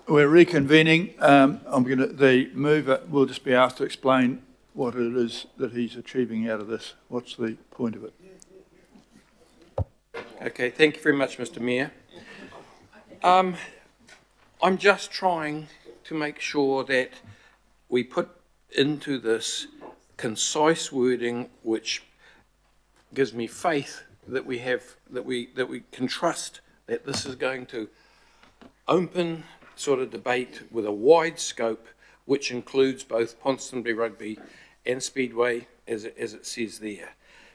We're reconvening. The mover will just be asked to explain what it is that he's achieving out of this. What's the point of it? Okay, thank you very much, Mr. Mayor. I'm just trying to make sure that we put into this concise wording which gives me faith that we can trust that this is going to open sort of debate with a wide scope, which includes both Ponsonby Rugby and Speedway, as it says there.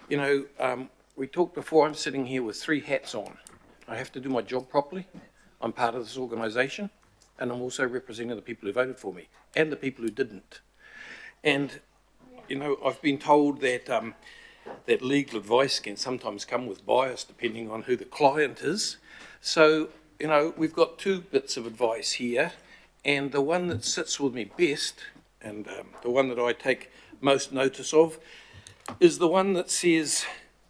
You know, we talked before, I'm sitting here with 3 hats on. I have to do my job properly. I'm part of this organisation, and I'm also representing the people who voted for me, and the people who didn't. And, you know, I've been told that that legal advice can sometimes come with bias depending on who the client is. So, you know, we've got 2 bits of advice here, and the one that sits with me best, and the one that I take most notice of, is the one that says,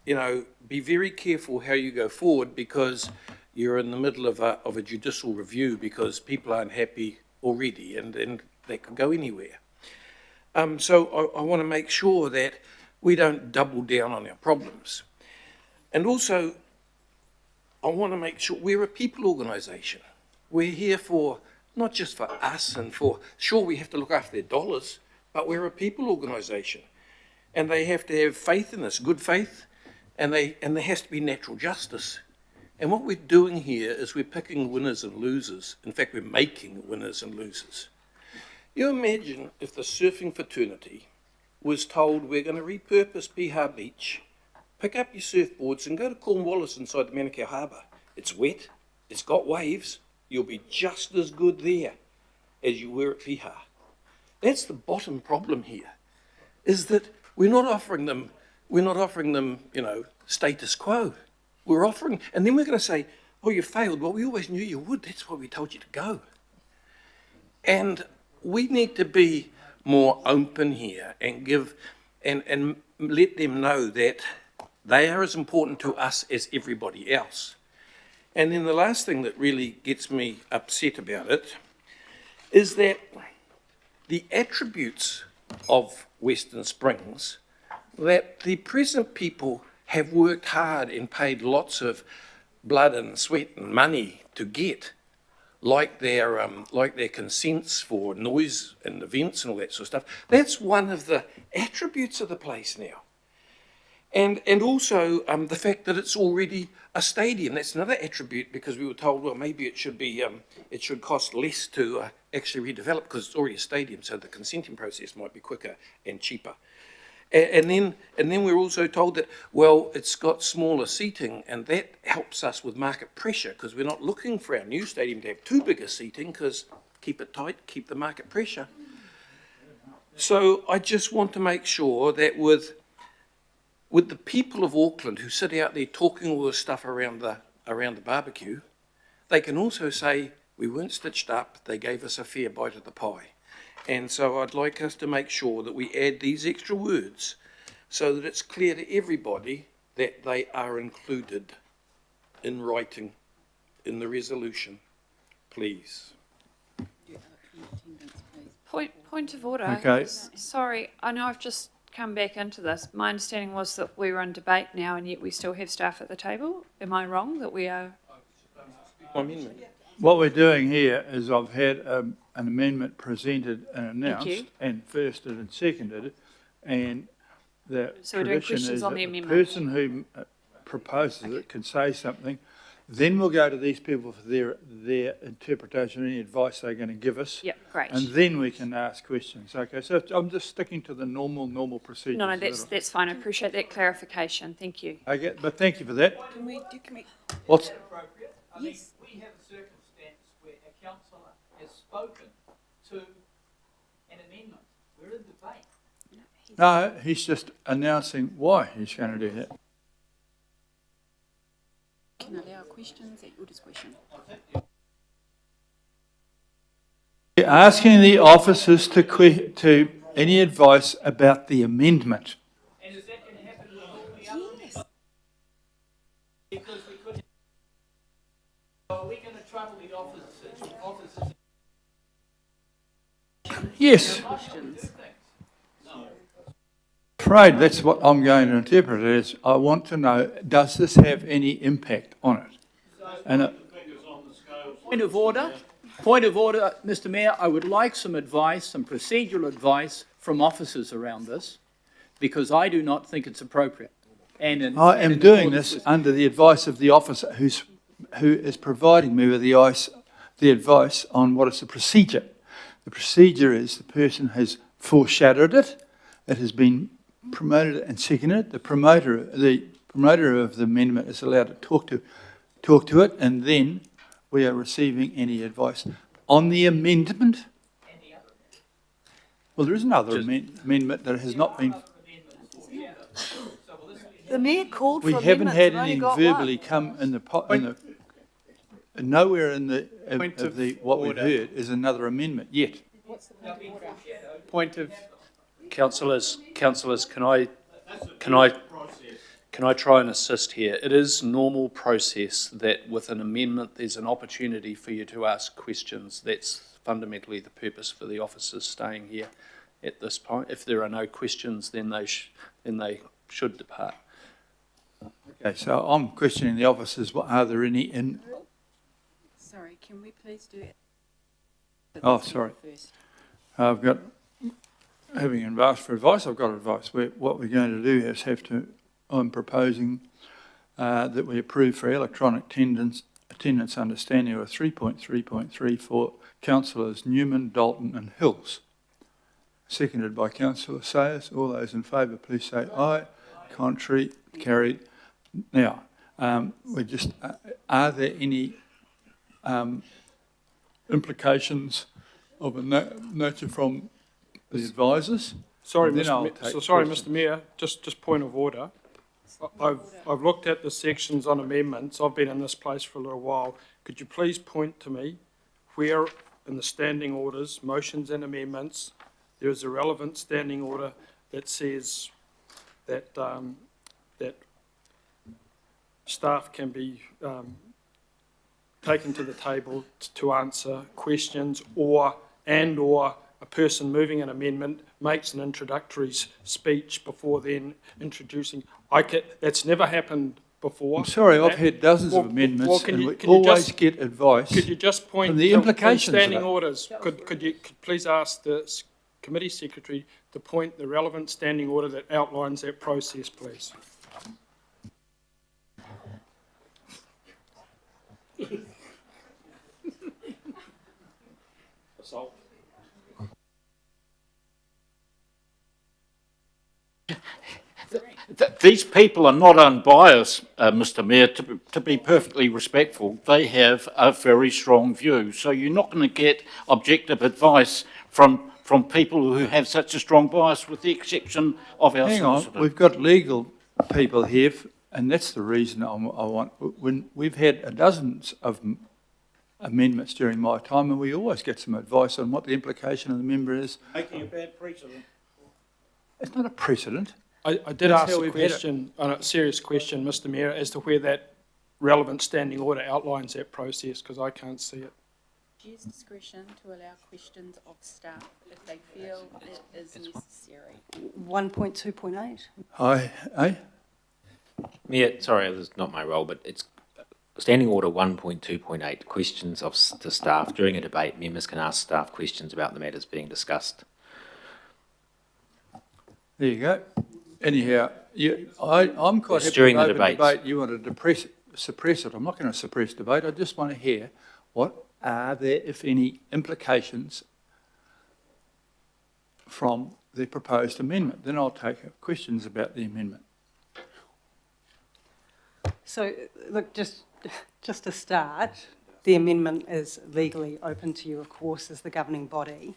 you know, be very careful how you go forward because you're in the middle of a judicial review because people aren't happy already, and that could go anywhere. So I want to make sure that we don't double down on our problems. And also, I want to make sure we're a people organisation. We're here for, not just for us and for, sure we have to look after their dollars, but we're a people organisation. And they have to have faith in us, good faith, and there has to be natural justice. And what we're doing here is we're picking winners and losers. In fact, we're making winners and losers. You imagine if the surfing fraternity was told we're going to repurpose Piha Beach, pick up your surfboards and go to Cornwallis inside the Manukau Harbour. It's wet, it's got waves, you'll be just as good there as you were at Piha. That's the bottom problem here, is that we're not offering them, you know, status quo. We're offering, and then we're going to say, oh, you failed. Well, we always knew you would. That's why we told you to go. And we need to be more open here and give, and let them know that they are as important to us as everybody else. And then the last thing that really gets me upset about it is that the attributes of Western Springs that the present people have worked hard and paid lots of blood and sweat and money to get, like their consents for noise and events and all that sort of stuff. That's one of the attributes of the place now. And also the fact that it's already a stadium. That's another attribute, because we were told, well, maybe it should be, it should cost less to actually redevelop because it's already a stadium, so the consenting process might be quicker and cheaper. And then we're also told that, well, it's got smaller seating, and that helps us with market pressure because we're not looking for our new stadium to have too big a seating because keep it tight, keep the market pressure. So I just want to make sure that with the people of Auckland who sit out there talking all this stuff around the barbecue, they can also say, we weren't stitched up, they gave us a fair bite of the pie. And so I'd like us to make sure that we add these extra words so that it's clear to everybody that they are included in writing in the resolution, please. Point of order. Okay. Sorry, I know I've just come back into this. My understanding was that we were in debate now and yet we still have staff at the table. Am I wrong that we are? Amendment. What we're doing here is I've had an amendment presented and announced and firsted and seconded, and the So we're doing tradition questions is on that the the amendment. person who proposes it can say something, then we'll go to these people for their interpretation, any advice they're going to give us. Yep, great. And then we can ask questions. Okay, so I'm just sticking to the normal procedure. No, that's fine. I appreciate that clarification. Thank you. Okay, but thank you for that. Can we? What's Appropriate? Yes. We have a circumstance where a councillor has spoken to an amendment. We're in debate. No, he's just announcing why he's going to do that. Can allow questions at your discretion. You're asking the officers to any advice about the amendment. And is that going to happen with all the other? Yes. Because we could. Are we going to try Yes. Afraid that's what I'm going to interpret it as. I want to know, does this have any impact on it? And Point of order, Mr Mayor, I would like some advice, some procedural advice from officers around this, because I do not think it's appropriate. I am doing this under the advice of the officer who is providing me with the advice on what is the procedure. The procedure is the person has foreshadowed it, it has been promoted and seconded. The promoter of the amendment is allowed to talk to it, and then we are receiving any advice on the amendment. Well, there is another amendment that has not been. The mayor called for We amendments. haven't had I've only any got verbally come in the nowhere in the what we've heard is another amendment yet. Point of councillors, can I try and assist here? It is normal process that with an amendment there's an opportunity for you to ask questions. That's fundamentally the purpose for the officers staying here at this point. If there are no questions, then they should depart. Okay, so I'm questioning the officers. Are there any Sorry, can we please do it? Oh, sorry. I've got, having asked for advice, I've got advice. What we're going to do is I'm proposing that we approve for electronic attendance understanding of 3.3.3 for councillors Newman, Dalton and Hills. Seconded by Councillor Sayers. All those in favour, please say aye. Contrary, carried. Now, are there any implications of a nature from the advisors? Sorry, Mr. Mayor, just point of order. I've looked at the sections on amendments. I've been in this place for a little while. Could you please point to me where in the standing orders, motions and amendments, there is a relevant standing order that says that that staff can be taken to the table to answer questions, or a person moving an amendment makes an introductory speech before then introducing. That's never happened before. I'm sorry, I've had dozens of amendments and we always get advice. Could you just point from the implications in standing of it. orders? Could you please ask the committee secretary to point the relevant standing order that outlines that process, please? These people are not unbiased, Mr Mayor, to be perfectly respectful. They have a very strong view. So you're not going to get objective advice from people who have such a strong bias, with the exception of our solicitor. We've got legal people here, and that's the reason I want. When we've had dozens of amendments during my time, and we always get some advice on what the implication of the member is. Making a bad precedent. It's not a precedent. I did ask a question, a serious question, Mr Mayor, as to where that relevant standing order outlines that process, because I can't see it. Use discretion to allow questions of staff if they feel it is necessary. 1.2.8. Aye. Mayor, sorry, this is not my role, but it's Standing Order 1.2.8, questions to staff. During a debate, members can ask staff questions about the matters being discussed. There you go. Anyhow, I'm quite happy during to the open debates. debate. You want to suppress it. I'm not going to suppress debate. I just want to hear what are there, if any, implications from the proposed amendment. Then I'll take questions about the amendment. So, look, just to start, the amendment is legally open to you, of course, as the governing body.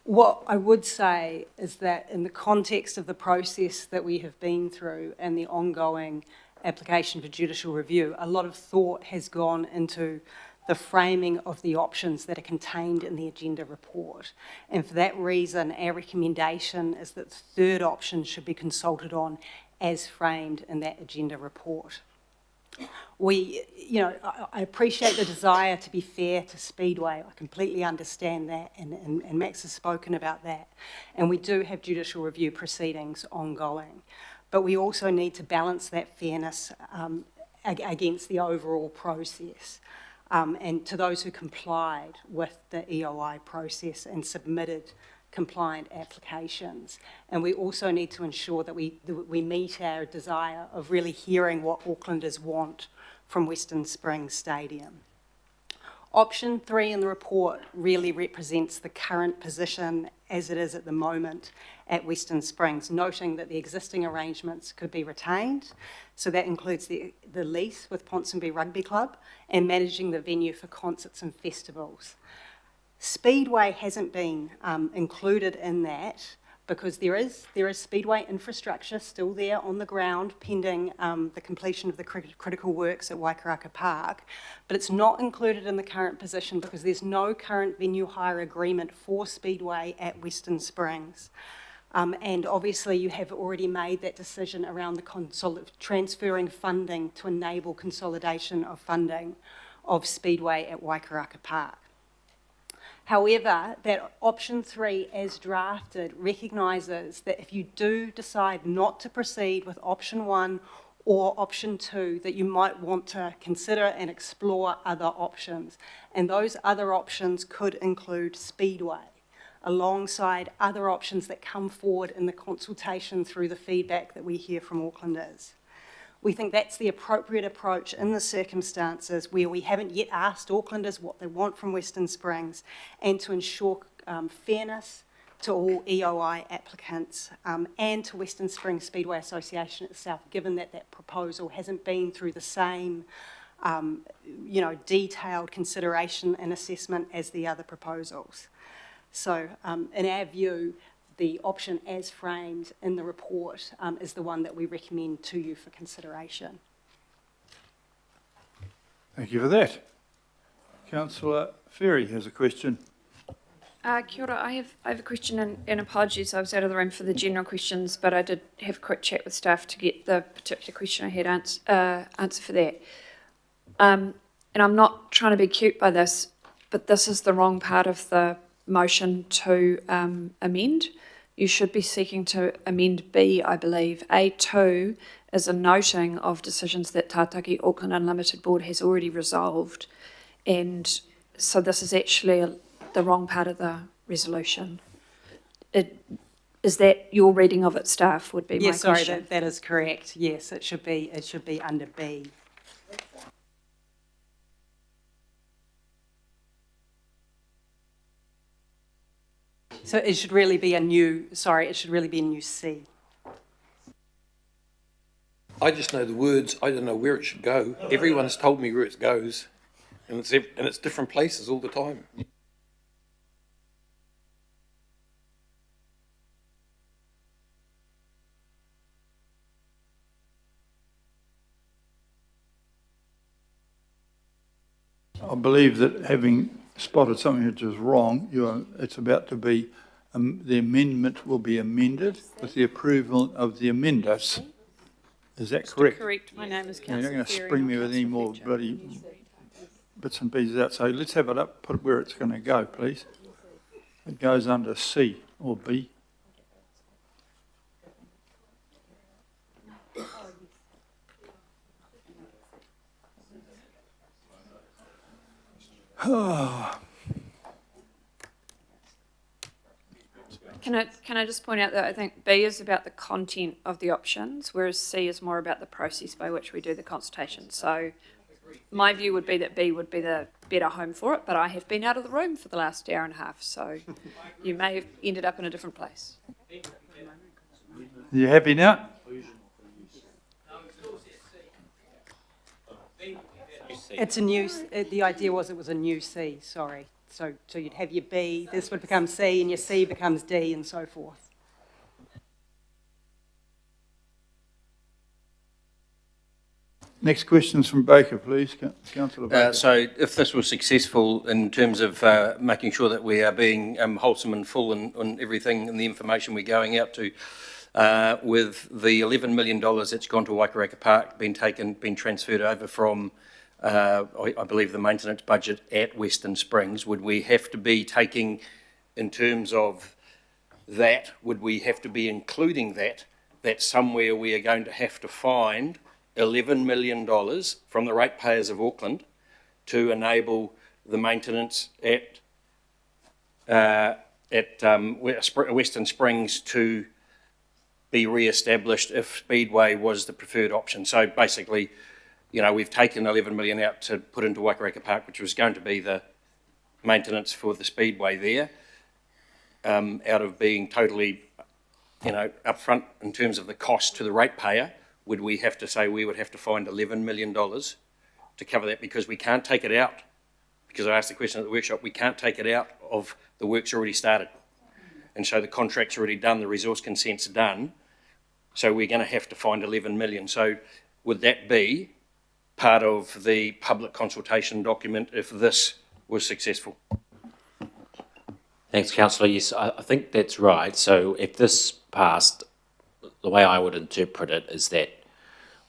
What I would say is that in the context of the process that we have been through and the ongoing application for judicial review, a lot of thought has gone into the framing of the options that are contained in the agenda report. And for that reason, our recommendation is that the third option should be consulted on as framed in that agenda report. I appreciate the desire to be fair to Speedway. I completely understand that, and Max has spoken about that. And we do have judicial review proceedings ongoing. But we also need to balance that fairness against the overall process. And to those who complied with the EOI process and submitted compliant applications. And we also need to ensure that we meet our desire of really hearing what Aucklanders want from Western Springs Stadium. Option 3 in the report really represents the current position as it is at the moment at Western Springs, noting that the existing arrangements could be retained. So that includes the lease with Ponsonby Rugby Club and managing the venue for concerts and festivals. Speedway hasn't been included in that because there is Speedway infrastructure still there on the ground pending the completion of the critical works at Waikaraka Park, but it's not included in the current position because there's no current venue hire agreement for Speedway at Western Springs. And obviously you have already made that decision around the transferring funding to enable consolidation of funding of Speedway at Waikaraka Park. However, that option 3 as drafted recognises that if you do decide not to proceed with option 1 or option 2, that you might want to consider and explore other options. And those other options could include Speedway, alongside other options that come forward in the consultation through the feedback that we hear from Aucklanders. We think that's the appropriate approach in the circumstances where we haven't yet asked Aucklanders what they want from Western Springs, and to ensure fairness to all EOI applicants and to Western Springs Speedway Association itself, given that that proposal hasn't been through the same detailed consideration and assessment as the other proposals. So in our view, the option as framed in the report is the one that we recommend to you for consideration. Thank you for that. Councillor Ferry has a question. Kia ora, I have a question, and apologies, I was out of the room for the general questions, but I did have a quick chat with staff to get the particular question I had answer for that. And I'm not trying to be cute by this, but this is the wrong part of the motion to amend. You should be seeking to amend B, I believe. A2 is a noting of decisions that Tātaki Auckland Unlimited Board has already resolved. And so this is actually the wrong part of the resolution. Is that your reading of it, staff, would be my question? Yes, sorry, that is correct. Yes, it should be under B. So it should really be a new C. I just know the words, I don't know where it should go. Everyone's told me where it goes, and it's different places all the time. I believe that having spotted something which is wrong, it's about to be, the amendment will be amended with the approval of the amenders. Is that correct? Correct. My name is Councillor You're not going to Ferry, spring not me with any Councillor more Fletcher. bloody bits and pieces out. So let's have it up, put it where it's going to go, please. It goes under C or B. Can I just point out that I think B is about the content of the options, whereas C is more about the process by which we do the consultation. So my view would be that B would be the better home for it, but I have been out of the room for the last hour and a half, so you may have ended up in a different place. You happy now? It's a new, the idea was it was a new C, sorry. So you'd have your B, this would become C, and your C becomes D, and so forth. Next question's from Baker, please, councillor Baker. So if this was successful in terms of making sure that we are being wholesome and full in everything and the information we're going out to, with the $11 million that's gone to Waikaraka Park been transferred over from, I believe, the maintenance budget at Western Springs, would we have to be taking, in terms of that, would we have to be including that somewhere we are going to have to find $11 million from the ratepayers of Auckland to enable the maintenance at Western Springs to be re-established if Speedway was the preferred option. So basically, you know, we've taken 11 million out to put into Waikaraka Park, which was going to be the maintenance for the Speedway there, out of being totally, you know, upfront in terms of the cost to the ratepayer. Would we have to say we would have to find $11 million to cover that, because we can't take it out? Because I asked the question at the workshop, we can't take it out of the work's already started. And so the contract's already done, the resource consent's done. So we're going to have to find 11 million. So would that be part of the public consultation document if this was successful? Thanks, councillor. Yes, I think that's right. So if this passed, the way I would interpret it is that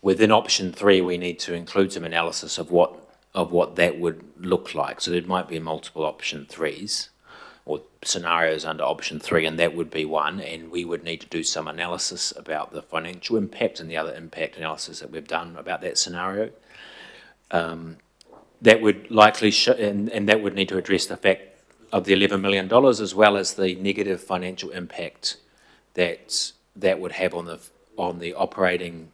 within option 3, we need to include some analysis of what that would look like. So there might be multiple option 3s or scenarios under option 3, and that would be one. And we would need to do some analysis about the financial impact and the other impact analysis that we've done about that scenario. That would likely and that would need to address the fact of the $11 million, as well as the negative financial impact that would have on the operating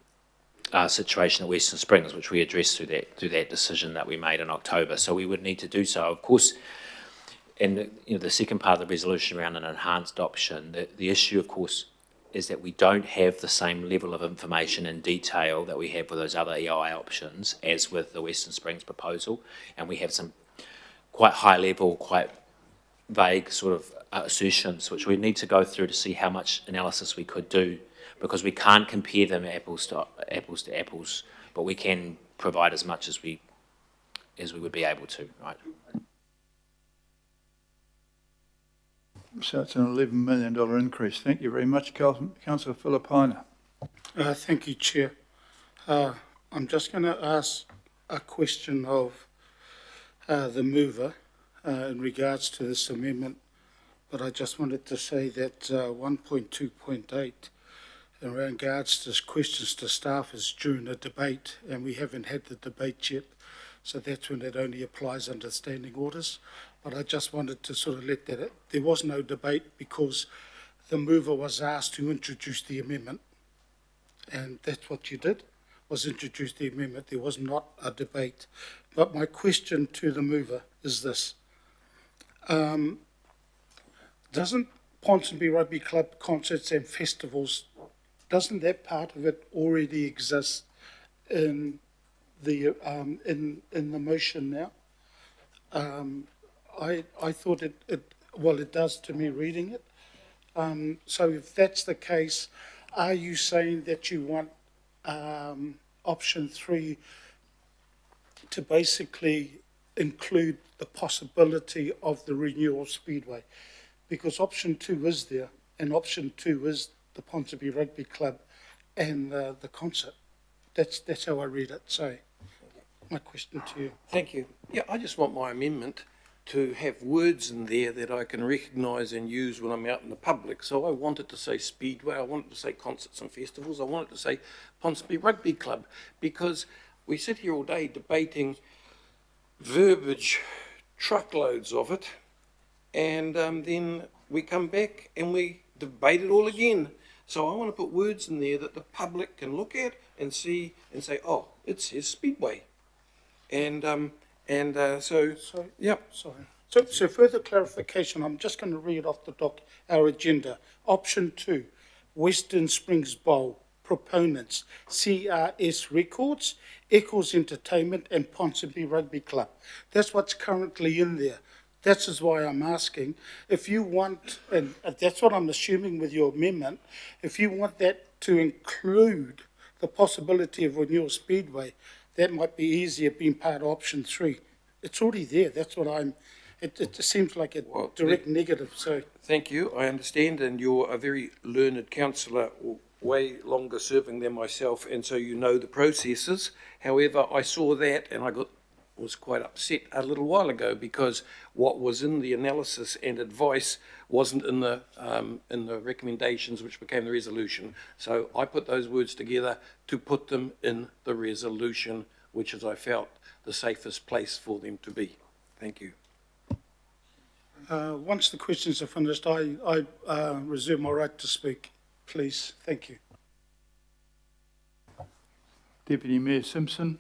situation at Western Springs, which we addressed through that decision that we made in October. So we would need to do so, of course. And the second part of the resolution around an enhanced option, the issue, of course, is that we don't have the same level of information in detail that we have with those other EOI options as with the Western Springs proposal, and we have some quite high level, quite vague sort of assertions which we need to go through to see how much analysis we could do, because we can't compare them apples to apples, but we can provide as much as we would be able to, right? So it's an $11 million increase. Thank you very much, Councillor Filipina. Thank you, Chair. I'm just going to ask a question of the mover in regards to this amendment, but I just wanted to say that 1.2.8 in regards to questions to staff is during a debate, and we haven't had the debate yet, so that's when it only applies under standing orders. But I just wanted to sort of let that, there was no debate because the mover was asked to introduce the amendment, and that's what you did, was introduce the amendment. There was not a debate. But my question to the mover is this. Doesn't Ponsonby Rugby Club concerts and festivals, doesn't that part of it already exist in the motion now? I thought it does to me reading it. So if that's the case, are you saying that you want option 3 to basically include the possibility of the renewal Speedway? Because option 2 is there, and option 2 is the Ponsonby Rugby Club and the concert. That's how I read it. So my question to you. Thank you. Yeah, I just want my amendment to have words in there that I can recognise and use when I'm out in the public. So I want it to say Speedway, I want it to say concerts and festivals, I want it to say Ponsonby Rugby Club, because we sit here all day debating verbiage, truckloads of it, and then we come back and we debate it all again. So I want to put words in there that the public can look at and see and say, oh, it says Speedway. So yeah. Sorry. So further clarification, I'm just going to read off our agenda. Option 2, Western Springs Bowl, proponents, CRS Records, Eccles Entertainment and Ponsonby Rugby Club. That's what's currently in there. That is why I'm asking, if you want, and that's what I'm assuming with your amendment, if you want that to include the possibility of renewal Speedway, that might be easier being part of option 3. It's already there, that's what it seems like a Well, direct negative, so. Thank you, I understand, and you're a very learned councillor, way longer serving than myself, and so you know the processes. However, I saw that and was quite upset a little while ago because what was in the analysis and advice wasn't in the recommendations which became the resolution. So I put those words together to put them in the resolution, which is, I felt, the safest place for them to be. Thank you. Once the questions are finished, I reserve my right to speak, please. Thank you. Deputy Mayor Simpson.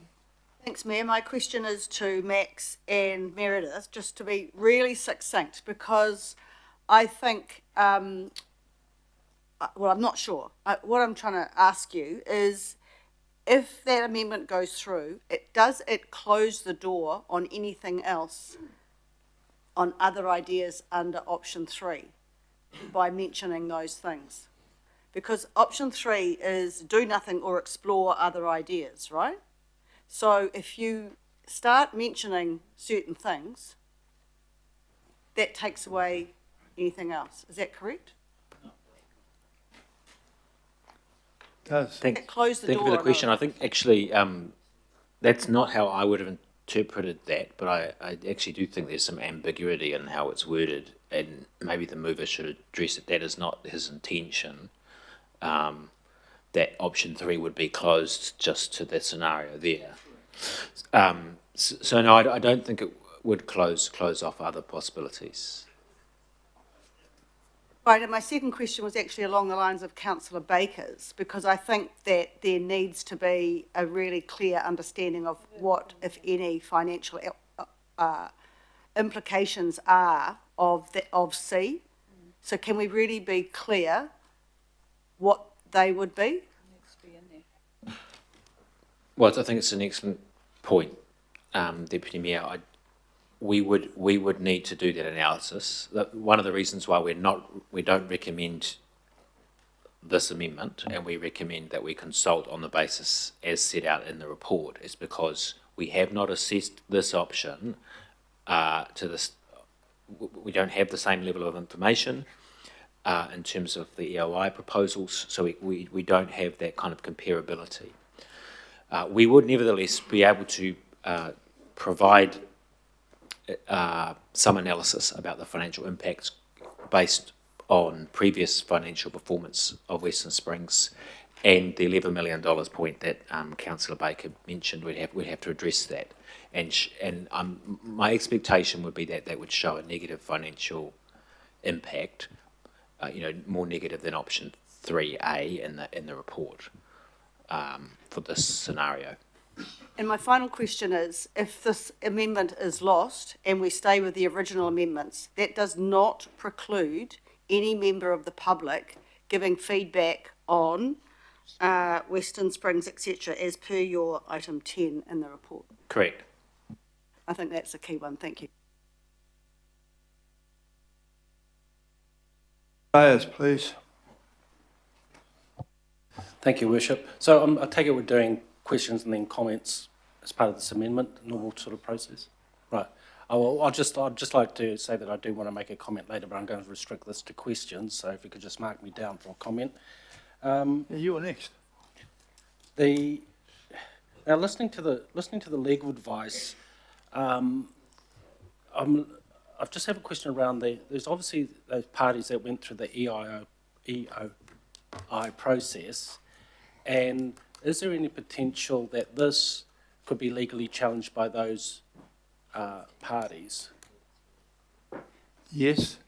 Thanks, Mayor. My question is to Max and Meredith, just to be really succinct, because I think, well, I'm not sure. What I'm trying to ask you is, if that amendment goes through, does it close the door on anything else, on other ideas under option 3, by mentioning those things? Because option 3 is do nothing or explore other ideas, right? So if you start mentioning certain things, that takes away anything else. Is that correct? Does. Close the door. Thank you for the question. I think actually that's not how I would have interpreted that, but I actually do think there's some ambiguity in how it's worded, and maybe the mover should address it. That is not his intention. That option 3 would be closed just to that scenario there. So no, I don't think it would close off other possibilities. Right, and my second question was actually along the lines of Councillor Baker's, because I think that there needs to be a really clear understanding of what, if any, financial implications are of C. So can we really be clear what they would be? Well, I think it's an excellent point, Deputy Mayor. We would need to do that analysis. One of the reasons why we don't recommend this amendment, and we recommend that we consult on the basis as set out in the report, is because we have not assessed this option to this. We don't have the same level of information in terms of the EOI proposals, so we don't have that kind of comparability. We would nevertheless be able to provide some analysis about the financial impacts based on previous financial performance of Western Springs and the $11 million point that Councillor Baker mentioned. We'd have to address that, and my expectation would be that that would show a negative financial impact, more negative than option 3A in the report for this scenario. And my final question is, if this amendment is lost and we stay with the original amendments, that does not preclude any member of the public giving feedback on Western Springs, etc., as per your item 10 in the report. Correct. I think that's a key one. Thank you. Players, please. Thank you, Worship. So I take it we're doing questions and then comments as part of this amendment, normal sort of process? Right. I'd just like to say that I do want to make a comment later, but I'm going to restrict this to questions, so if you could just mark me down for a comment. You're next. Now, listening to the legal advice, I just have a question around there's obviously those parties that went through the EOI process, and is there any potential that this could be legally challenged by those parties? Yes.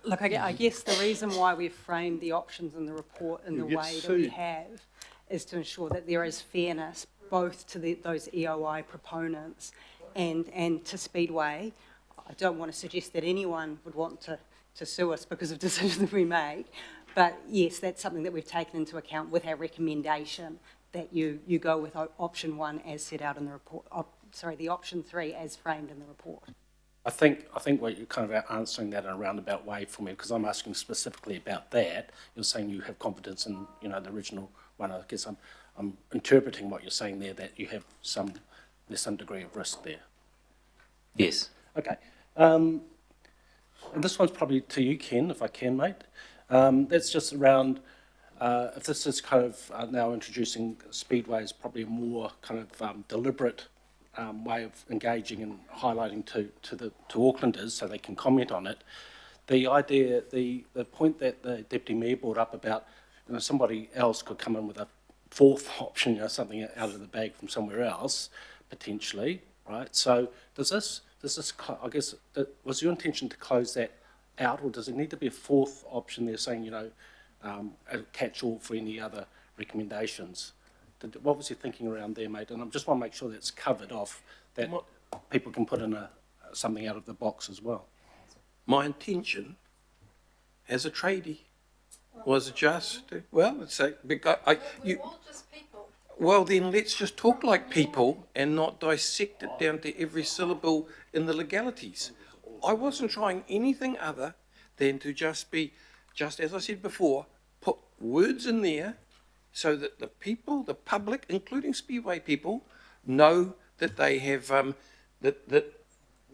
Look, I guess the reason why we've framed the options in the report in the way that we have is to ensure that there is fairness both to those EOI proponents and to Speedway. I don't want to suggest that anyone would want to sue us because of decisions that we make, but yes, that's something that we've taken into account with our recommendation that you go with option 1 as set out in the report. The option 3 as framed in the report. I think what you're kind of answering that in a roundabout way for me, because I'm asking specifically about that. You're saying you have confidence in the original one. I guess I'm interpreting what you're saying there, that you have there's some degree of risk there. Yes. Okay. And this one's probably to you, Ken, if I can, mate. That's just around, if this is kind of now introducing Speedway as probably a more kind of deliberate way of engaging and highlighting to Aucklanders so they can comment on it. The idea, the point that the Deputy Mayor brought up about, somebody else could come in with a fourth option, something out of the bag from somewhere else, potentially, right? So does this, I guess, was your intention to close that out, or does it need to be a fourth option there saying, a catch-all for any other recommendations? What was your thinking around there, mate? And I just want to make sure that's covered off, that people can put in something out of the box as well. My intention as a tradie was just, well, it's a, because well, then let's just talk like people and not dissect it down to every syllable in the legalities. I wasn't trying anything other than to just be, just as I said before, put words in there so that the people, the public, including Speedway people, know that they have, that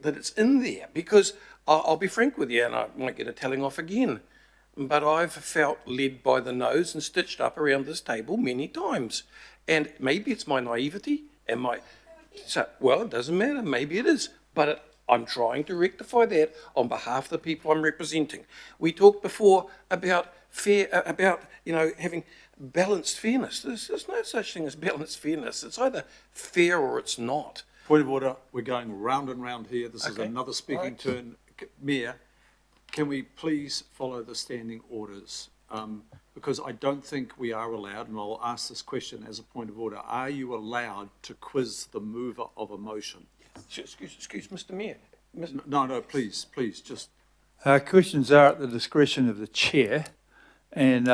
it's in there. Because I'll be frank with you, and I might get a telling off again, but I've felt led by the nose and stitched up around this table many times. And maybe it's my naivety and well, it doesn't matter, maybe it is, but I'm trying to rectify that on behalf of the people I'm representing. We talked before about having balanced fairness. There's no such thing as balanced fairness. It's either fair or it's not. Point of order, we're going round and round here. This is Okay. another speaking turn. Mayor, can we please follow the standing orders? Because I don't think we are allowed, and I'll ask this question as a point of order, are you allowed to quiz the mover of a motion? Excuse Mr. Mayor. No, please, just... Questions are at the discretion of the chair, and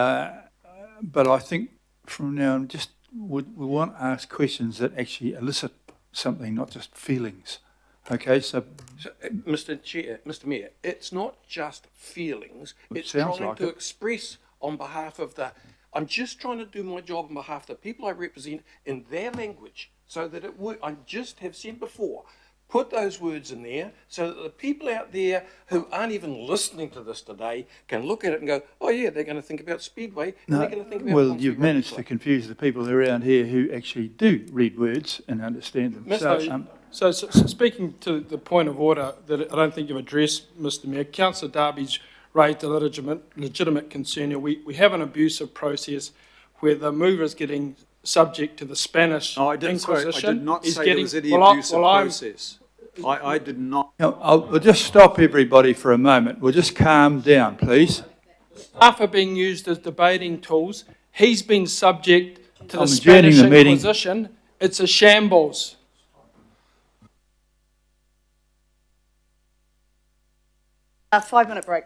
but I think from now on, we want to ask questions that actually elicit something, not just feelings. Okay, so Mr. Mayor, it's not just feelings. It's sounds trying like to it. express on behalf of I'm just trying to do my job on behalf of the people I represent in their language, so that it would. I just have said before, put those words in there so that the people out there who aren't even listening to this today can look at it and go, oh yeah, they're going to think about Speedway, and they're going to think about. well, you've managed to confuse the people around here who actually do read words and understand them. So speaking to the point of order that I don't think you've addressed, Mr. Mayor, Councillor Darby's raised a legitimate concern here. We have an abusive process where the mover is getting subject to the Spanish Inquisition. I did not say there was any Well, abusive process. I did not. We'll just stop everybody for a moment. We'll just calm down, please. Staff are being used as debating tools. He's been subject to the I'm Spanish adjourning the meeting. Inquisition. It's a shambles. 5-minute break.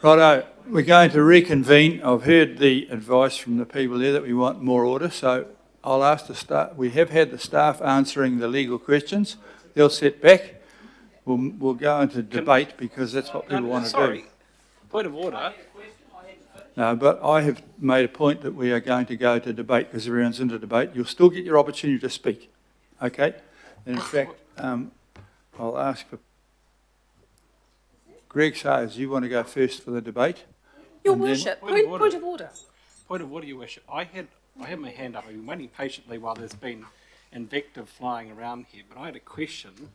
Righto, we're going to reconvene. I've heard the advice from the people there that we want more order, so I'll ask the staff, we have had the staff answering the legal questions. They'll sit back. We'll go into debate because that's what people want to do. Sorry, point of order. No, but I have made a point that we are going to go to debate because everyone's into debate. You'll still get your opportunity to speak, okay? And in fact, I'll ask for Greg Sayers, you want to go first for the debate? Your And then- worship, Point of point order. of order. Point of order, Your Worship. I had my hand up. I've been waiting patiently while there's been invective flying around here, but I had a question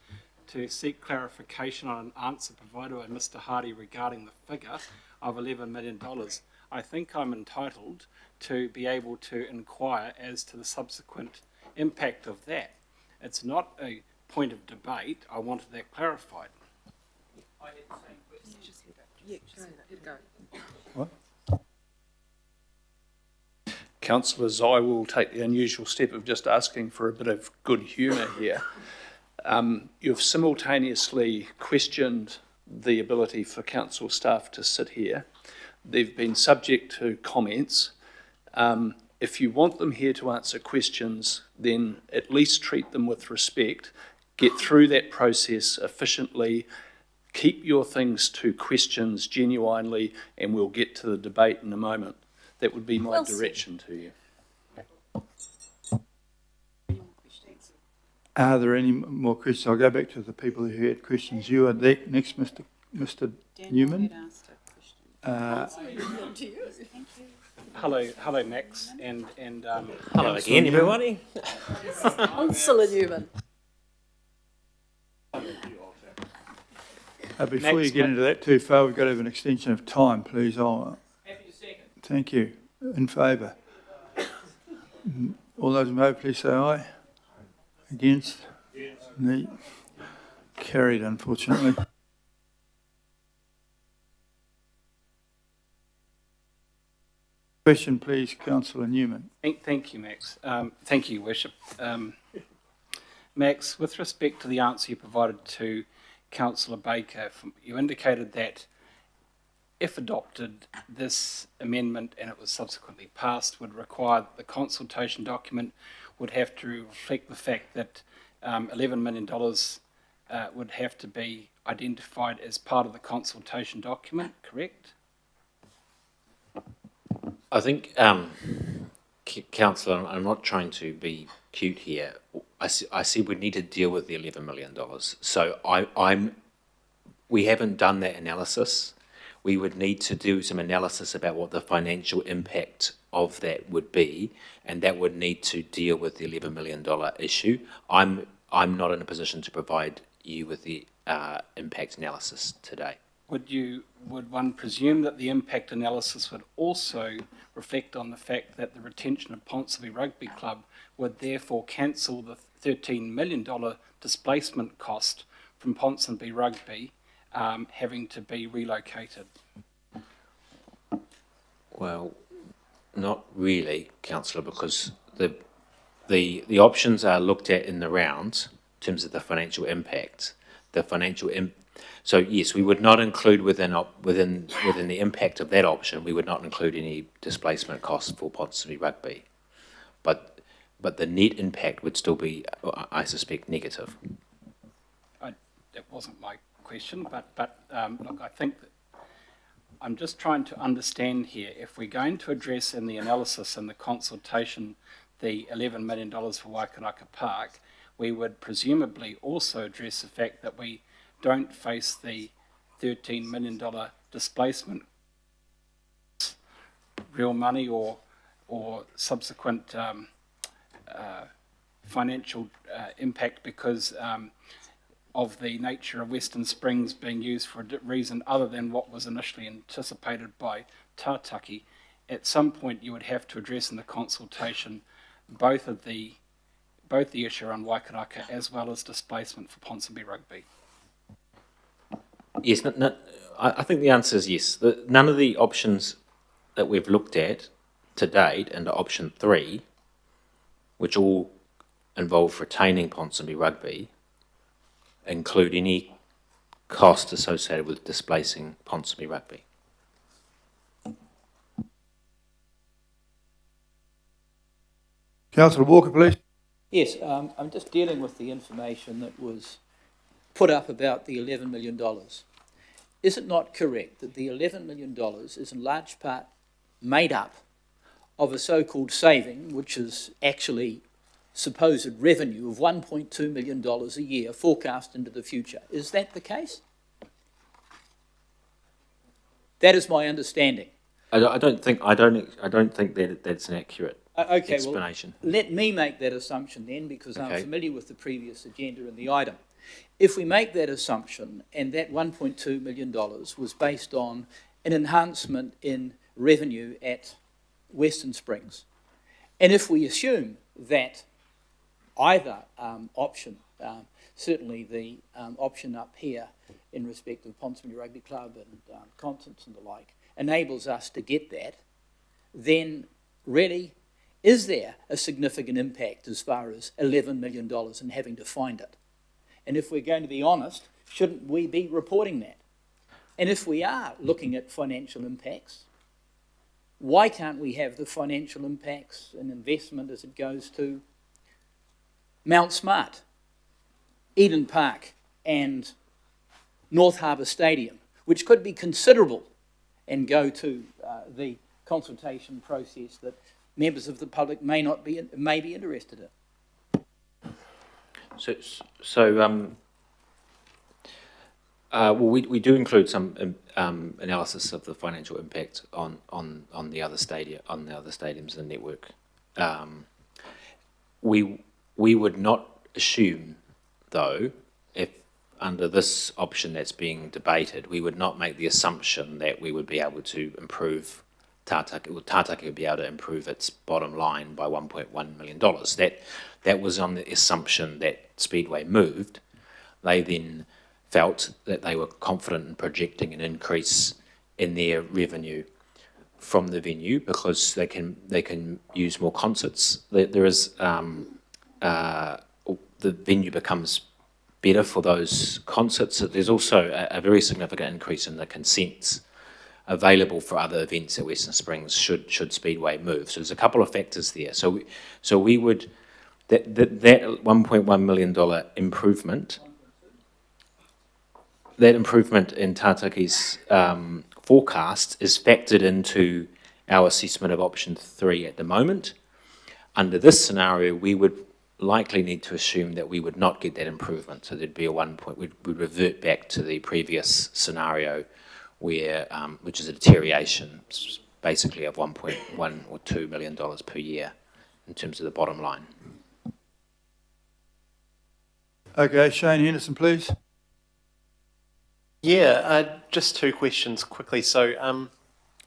to seek clarification on an answer provided by Mr. Hardy regarding the figure of $11 million. I think I'm entitled to be able to inquire as to the subsequent impact of that. It's not a point of debate. I wanted that clarified. I had the same question. What? Councillors, I will take the unusual step of just asking for a bit of good humour here. You've simultaneously questioned the ability for council staff to sit here. They've been subject to comments. If you want them here to answer questions, then at least treat them with respect, get through that process efficiently, keep your things to questions genuinely, and we'll get to the debate in a moment. That would be my direction to you. Are there any more questions? I'll go back to the people who had questions. You are next, Mr. Newman. Hello, Max, and hello again, everybody. Councillor Newman. Before you get into that too far, we've got to have an extension of time, please. Happy to second. Thank you. In favour? All those in favour, please say aye. Against? Nay. Carried, unfortunately. Question, please, Councillor Newman. Thank you, Max. Thank you, Worship. Max, with respect to the answer you provided to Councillor Baker, you indicated that if adopted, this amendment, and it was subsequently passed, would require that the consultation document would have to reflect the fact that $11 million would have to be identified as part of the consultation document, correct? I think, Councillor, I'm not trying to be cute here. I see we need to deal with the $11 million. So we haven't done that analysis. We would need to do some analysis about what the financial impact of that would be, and that would need to deal with the $11 million issue. I'm not in a position to provide you with the impact analysis today. Would one presume that the impact analysis would also reflect on the fact that the retention of Ponsonby Rugby Club would therefore cancel the $13 million displacement cost from Ponsonby Rugby having to be relocated? Well, not really, Councillor, because the options are looked at in the round in terms of the financial impact. So yes, we would not include within the impact of that option, we would not include any displacement costs for Ponsonby Rugby, but the net impact would still be, I suspect, negative. That wasn't my question, but look, I think that I'm just trying to understand here, if we're going to address in the analysis and the consultation the $11 million for Waikaraka Park, we would presumably also address the fact that we don't face the $13 million displacement, real money or subsequent financial impact because of the nature of Western Springs being used for a reason other than what was initially anticipated by Tātaki. At some point you would have to address in the consultation both the issue around Waikaraka as well as displacement for Ponsonby Rugby. Yes, I think the answer is yes. None of the options that we've looked at to date under option 3, which all involve retaining Ponsonby Rugby, include any cost associated with displacing Ponsonby Rugby. Councillor Walker, please. Yes, I'm just dealing with the information that was put up about the $11 million. Is it not correct that the $11 million is in large part made up of a so-called saving, which is actually supposed revenue of $1.2 million a year forecast into the future? Is that the case? That is my understanding. I don't think that that's an accurate Okay, explanation. well, let me make that assumption then, because I'm Okay. familiar with the previous agenda and the item. If we make that assumption, and that $1.2 million was based on an enhancement in revenue at Western Springs, and if we assume that either option, certainly the option up here in respect of Ponsonby Rugby Club and concerts and the like, enables us to get that, then really, is there a significant impact as far as $11 million and having to find it? And if we're going to be honest, shouldn't we be reporting that? And if we are looking at financial impacts, why can't we have the financial impacts and investment as it goes to Mount Smart, Eden Park and North Harbour Stadium, which could be considerable, and go to the consultation process that members of the public may be interested in? Well, we do include some analysis of the financial impact on the other stadiums in the network. We would not assume, though, if under this option that's being debated, we would not make the assumption that we would be able to improve Tātaki would be able to improve its bottom line by $1.1 million. That was on the assumption that Speedway moved. They then felt that they were confident in projecting an increase in their revenue from the venue because they can use more concerts. There is the venue becomes better for those concerts. There's also a very significant increase in the consents available for other events at Western Springs should Speedway move. So there's a couple of factors there. So we would that $1.1 million improvement. That improvement in Tātaki's forecast is factored into our assessment of option 3 at the moment. Under this scenario, we would likely need to assume that we would not get that improvement. So there'd be we'd revert back to the previous scenario where, which is a deterioration basically of $1.1 or $2 million per year in terms of the bottom line. Okay, Shane Henderson, please. Yeah, just two questions quickly. So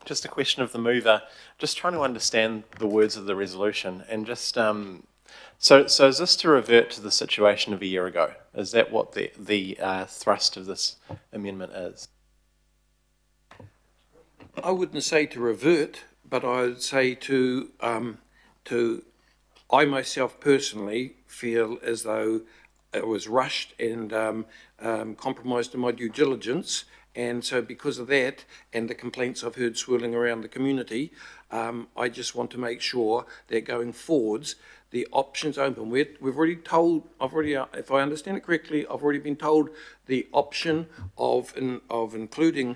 just a question of the mover, just trying to understand the words of the resolution and just, so is this to revert to the situation of a year ago? Is that what the thrust of this amendment is? I wouldn't say to revert, but I would say to I myself personally feel as though it was rushed and compromised in my due diligence, and so because of that and the complaints I've heard swirling around the community, I just want to make sure that going forwards the options open. We've already told, if I understand it correctly, I've already been told the option of including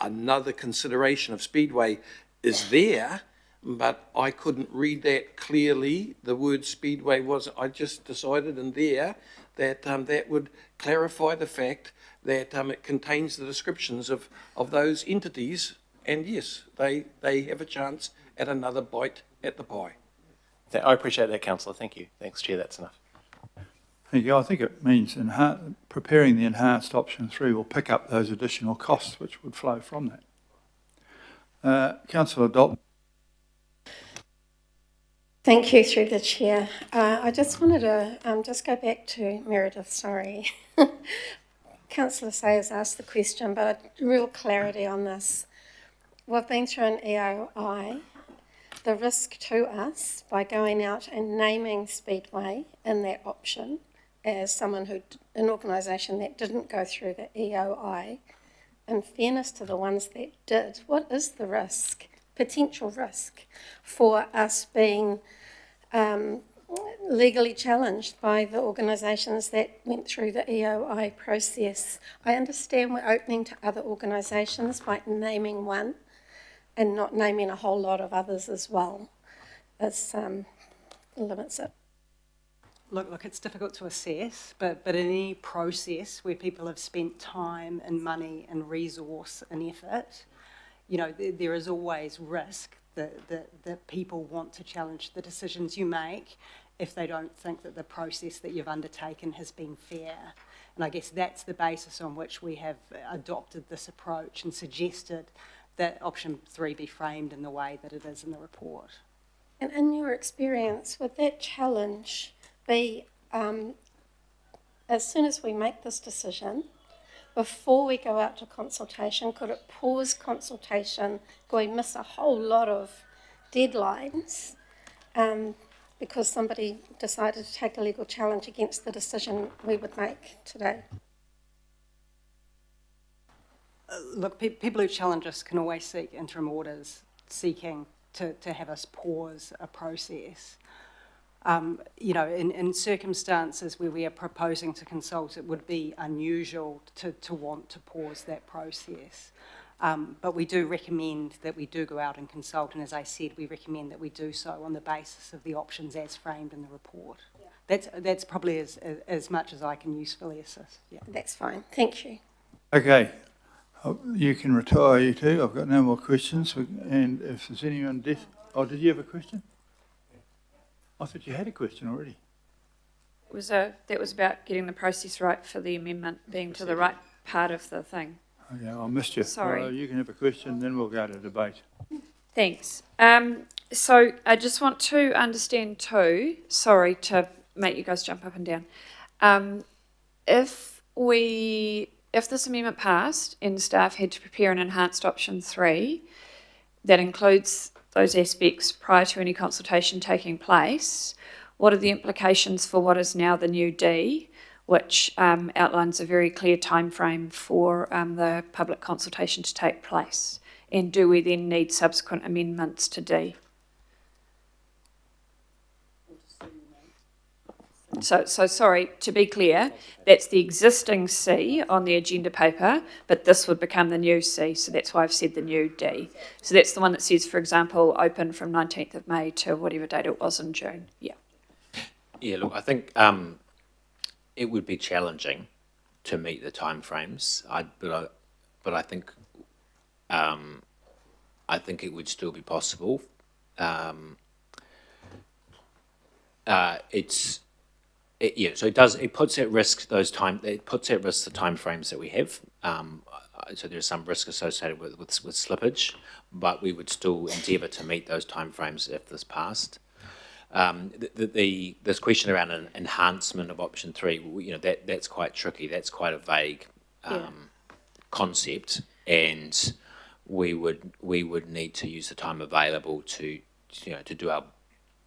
another consideration of Speedway is there, but I couldn't read that clearly. The word Speedway was, I just decided in there that that would clarify the fact that it contains the descriptions of those entities, and yes, they have a chance at another bite at the pie. I appreciate that, Councillor. Thank you. Thanks, Chair. That's enough. Thank you. I think it means preparing the enhanced option 3 will pick up those additional costs which would flow from that. Councillor Dalton. Thank you, through the chair. I just wanted to just go back to Meredith, sorry. Councillor Sayers asked the question, but real clarity on this. We've been through an EOI. The risk to us by going out and naming Speedway in that option as someone an organisation that didn't go through the EOI, in fairness to the ones that did, what is the risk, potential risk, for us being legally challenged by the organisations that went through the EOI process. I understand we're opening to other organisations by naming one and not naming a whole lot of others as well. This limits it. Look, it's difficult to assess, but in any process where people have spent time and money and resource and effort, you know, there is always risk that people want to challenge the decisions you make if they don't think that the process that you've undertaken has been fair. And I guess that's the basis on which we have adopted this approach and suggested that option 3 be framed in the way that it is in the report. And in your experience, would that challenge be, as soon as we make this decision, before we go out to consultation, could it pause consultation? Could we miss a whole lot of deadlines because somebody decided to take a legal challenge against the decision we would make today? Look, people who challenge us can always seek interim orders seeking to have us pause a process. You know, in circumstances where we are proposing to consult, it would be unusual to want to pause that process. But we do recommend that we do go out and consult, and as I said, we recommend that we do so on the basis of the options as framed in the report. Yeah. That's probably as much as I can usefully assist. Yeah. That's fine. Thank you. Okay. You can retire, you two. I've got no more questions. And if there's anyone deaf... Oh, did you have a question? I thought you had a question already. That was about getting the process right for the amendment being to the right part of the thing. Okay, I missed you. Sorry. You can have a question, then we'll go to debate. Thanks. So I just want to understand too, sorry to make you guys jump up and down. If this amendment passed and staff had to prepare an enhanced option 3 that includes those aspects prior to any consultation taking place, what are the implications for what is now the new D, which outlines a very clear timeframe for the public consultation to take place? And do we then need subsequent amendments to D? So sorry, to be clear, that's the existing C on the agenda paper, but this would become the new C, so that's why I've said the new D. So that's the one that says, for example, open from 19th of May to whatever date it was in June. Yeah. Yeah, look, I think it would be challenging to meet the timeframes, but I think it would still be possible. So it puts at risk the timeframes that we have. So there's some risk associated with slippage, but we would still endeavour to meet those timeframes if this passed. This question around an enhancement of option 3, that's quite tricky. That's quite a vague concept, and we would need to use the time available to do our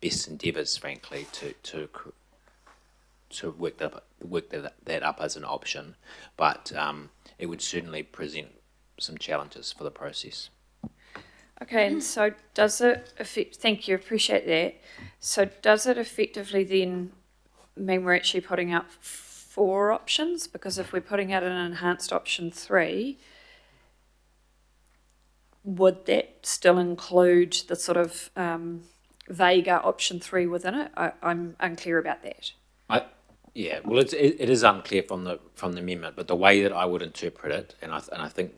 best endeavours, frankly, to work that up as an option, but it would certainly present some challenges for the process. Okay, and so does it affect, thank you, appreciate that. So does it effectively then mean we're actually putting out 4 options? Because if we're putting out an enhanced option 3, would that still include the sort of vaguer option 3 within it? I'm unclear about that. Yeah, well, it is unclear from the amendment, but the way that I would interpret it, and I think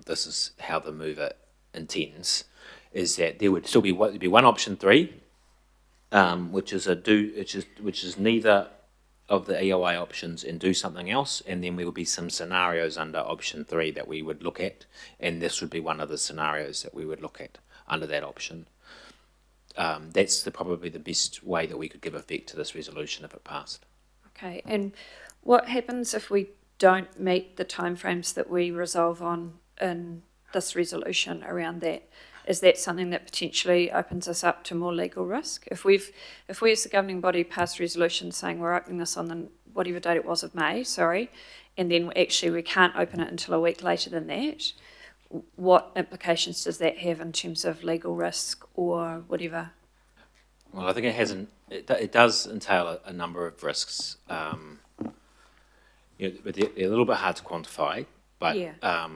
this is how the mover intends, is that there would still be one option 3, which is neither of the EOI options and do something else, and then there would be some scenarios under option 3 that we would look at, and this would be one of the scenarios that we would look at under that option. That's probably the best way that we could give effect to this resolution if it passed. Okay, and what happens if we don't meet the timeframes that we resolve on in this resolution around that? Is that something that potentially opens us up to more legal risk? If we as the governing body pass a resolution saying we're opening this on the whatever date it was of May, and then actually we can't open it until a week later than that, what implications does that have in terms of legal risk or whatever? Well, I think it hasn't. It does entail a number of risks. But they're a little bit hard to quantify. But Yeah.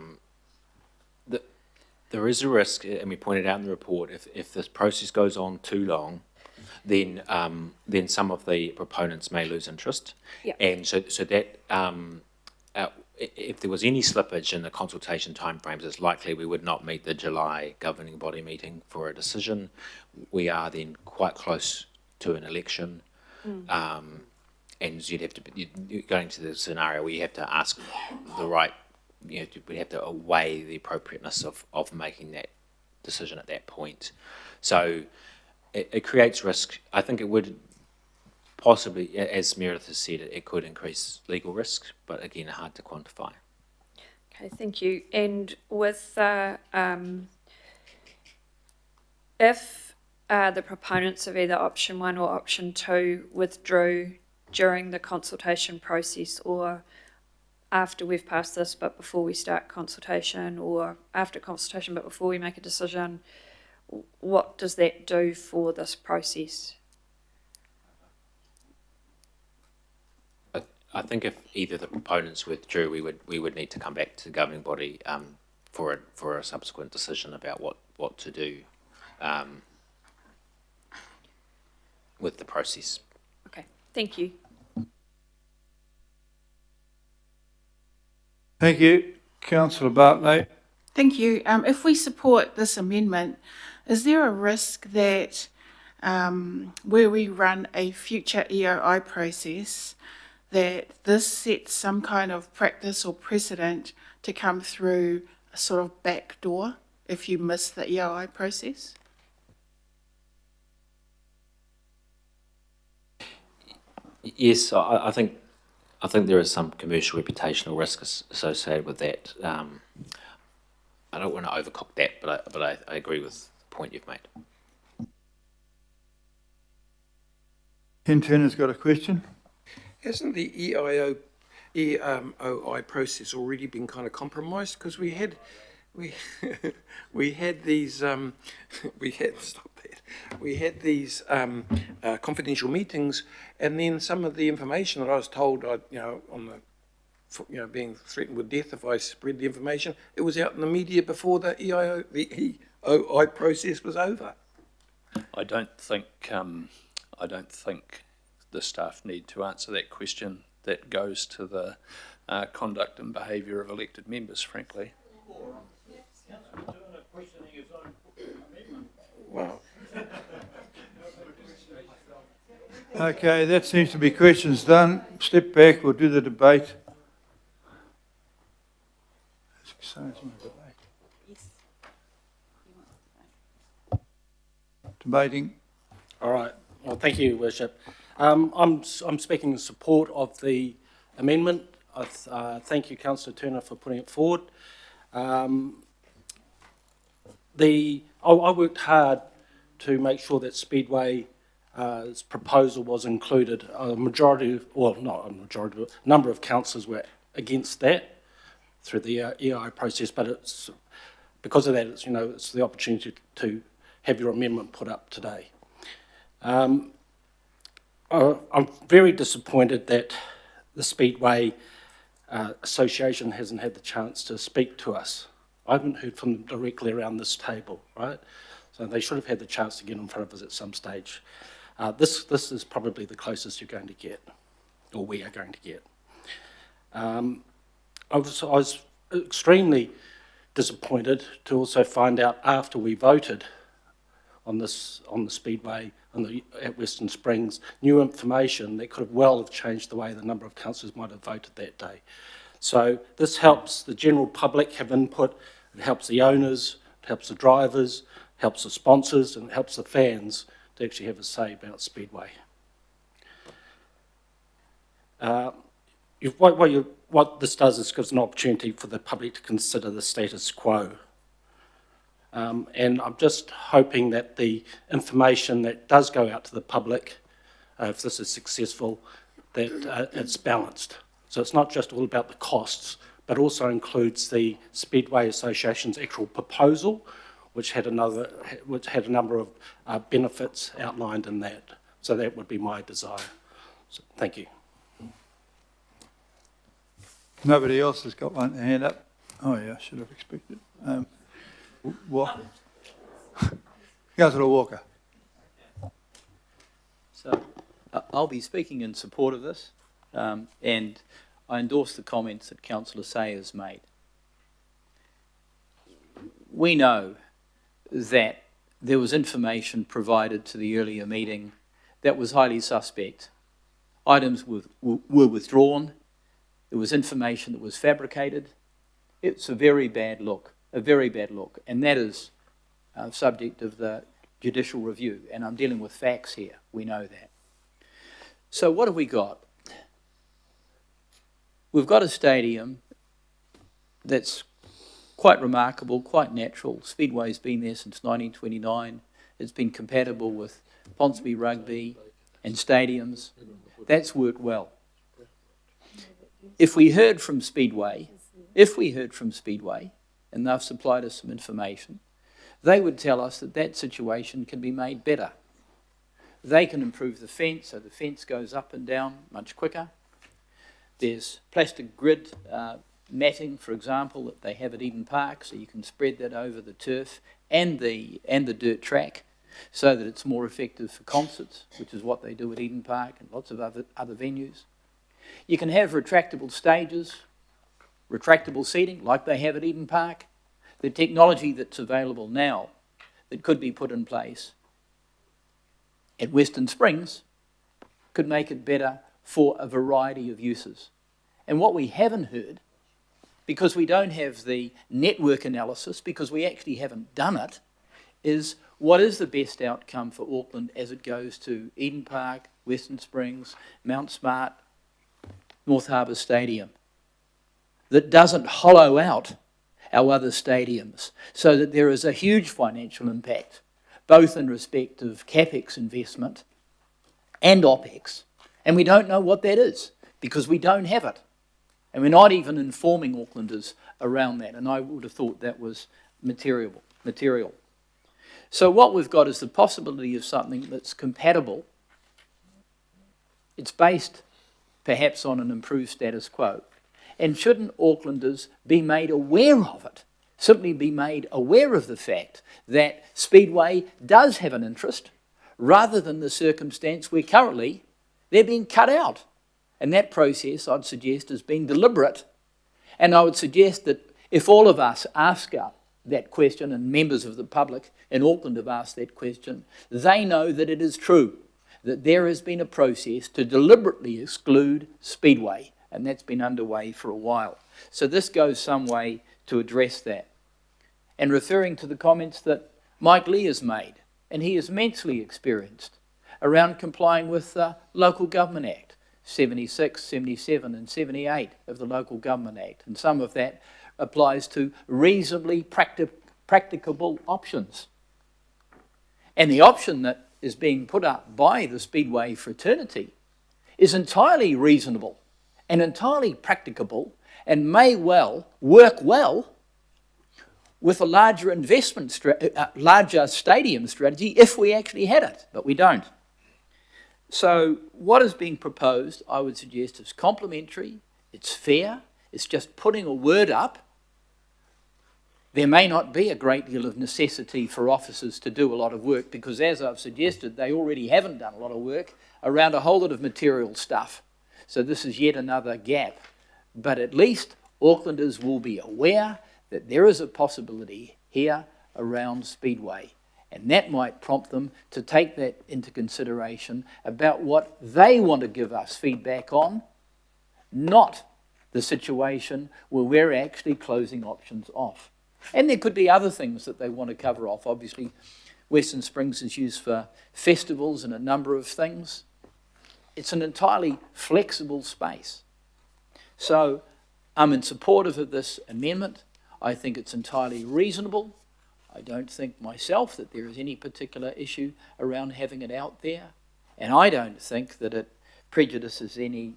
there is a risk, and we pointed out in the report, if this process goes on too long, then some of the proponents may lose interest. Yep. And so that if there was any slippage in the consultation timeframes, it's likely we would not meet the July governing body meeting for a decision. We are then quite close to an election, and you're going to the scenario where you have to ask the right. We have to weigh the appropriateness of making that decision at that point. So it creates risk. I think it would possibly, as Meredith has said, it could increase legal risk, but again, hard to quantify. Okay, thank you. And with if the proponents of either option 1 or option 2 withdrew during the consultation process, or after we've passed this but before we start consultation, or after consultation but before we make a decision, what does that do for this process? I think if either the proponents withdrew, we would need to come back to the governing body for a subsequent decision about what to do with the process. Okay, thank you. Thank you. Councillor Bartley. Thank you. If we support this amendment, is there a risk that where we run a future EOI process, that this sets some kind of practice or precedent to come through a sort of back door if you miss the EOI process? Yes, I think there is some commercial reputational risk associated with that. I don't want to overcook that, but I agree with the point you've made. Ken Turner's got a question. Hasn't the EOI process already been kind of compromised? Because we had these confidential meetings, and then some of the information that I was told, being threatened with death if I spread the information, it was out in the media before the EOI process was over. I don't think the staff need to answer that question. That goes to the conduct and behaviour of elected members, frankly. Wow. Okay, that seems to be questions done. Step back, we'll do the debate. Debating. All right. Well, thank you, Worship. I'm speaking in support of the amendment. Thank you, Councillor Turner, for putting it forward. I worked hard to make sure that Speedway's proposal was included. A number of councillors were against that through the EI process, but it's because of that, it's the opportunity to have your amendment put up today. I'm very disappointed that the Speedway Association hasn't had the chance to speak to us. I haven't heard from them directly around this table, right? So they should have had the chance to get in front of us at some stage. This is probably the closest you're going to get, or we are going to get. I was extremely disappointed to also find out after we voted on the Speedway at Western Springs, new information that could have well have changed the way the number of councillors might have voted that day. So this helps the general public have input, it helps the owners, it helps the drivers, helps the sponsors, and it helps the fans to actually have a say about Speedway. What this does is gives an opportunity for the public to consider the status quo. And I'm just hoping that the information that does go out to the public, if this is successful, that it's balanced. So it's not just all about the costs, but also includes the Speedway Association's actual proposal, which had a number of benefits outlined in that. So that would be my desire. So, thank you. Nobody else has got one hand up? Oh, yeah, I should have expected. Walker. Councillor Walker. So I'll be speaking in support of this, and I endorse the comments that Councillor Say has made. We know that there was information provided to the earlier meeting that was highly suspect. Items were withdrawn. There was information that was fabricated. It's a very bad look, and that is subject of the judicial review, and I'm dealing with facts here, we know that. So what have we got? We've got a stadium that's quite remarkable, quite natural. Speedway's been there since 1929. It's been compatible with Ponsonby Rugby and stadiums. That's worked well. If we heard from Speedway, and they've supplied us some information, they would tell us that that situation can be made better. They can improve the fence, so the fence goes up and down much quicker. There's plastic grid matting, for example, that they have at Eden Park, so you can spread that over the turf and the dirt track, so that it's more effective for concerts, which is what they do at Eden Park and lots of other venues. You can have retractable stages, retractable seating, like they have at Eden Park. The technology that's available now that could be put in place at Western Springs could make it better for a variety of uses. And what we haven't heard, because we don't have the network analysis, because we actually haven't done it, is what is the best outcome for Auckland as it goes to Eden Park, Western Springs, Mount Smart, North Harbour Stadium, that doesn't hollow out our other stadiums, so that there is a huge financial impact, both in respect of CapEx investment and OpEx. And we don't know what that is, because we don't have it. And we're not even informing Aucklanders around that, and I would have thought that was material. So what we've got is the possibility of something that's compatible. It's based perhaps on an improved status quo. And shouldn't Aucklanders be made aware of it? Simply be made aware of the fact that Speedway does have an interest, rather than the circumstance where currently they're being cut out. And that process, I'd suggest, has been deliberate. And I would suggest that if all of us ask that question, and members of the public in Auckland have asked that question, they know that it is true, that there has been a process to deliberately exclude Speedway. And that's been underway for a while. So this goes some way to address that. And referring to the comments that Mike Lee has made, and he is immensely experienced, around complying with the Local Government Act, 76, 77 and 78 of the Local Government Act. And some of that applies to reasonably practicable options. And the option that is being put up by the Speedway fraternity is entirely reasonable and entirely practicable, and may well work well with a larger larger stadium strategy if we actually had it, but we don't. So what is being proposed, I would suggest, is complementary, it's fair, it's just putting a word up. There may not be a great deal of necessity for officers to do a lot of work, because as I've suggested, they already haven't done a lot of work around a whole lot of material stuff. So this is yet another gap. But at least Aucklanders will be aware that there is a possibility here around Speedway. And that might prompt them to take that into consideration about what they want to give us feedback on, not the situation where we're actually closing options off. And there could be other things that they want to cover off. Obviously, Western Springs is used for festivals and a number of things. It's an entirely flexible space. So I'm in support of this amendment. I think it's entirely reasonable. I don't think myself that there is any particular issue around having it out there. And I don't think that it prejudices any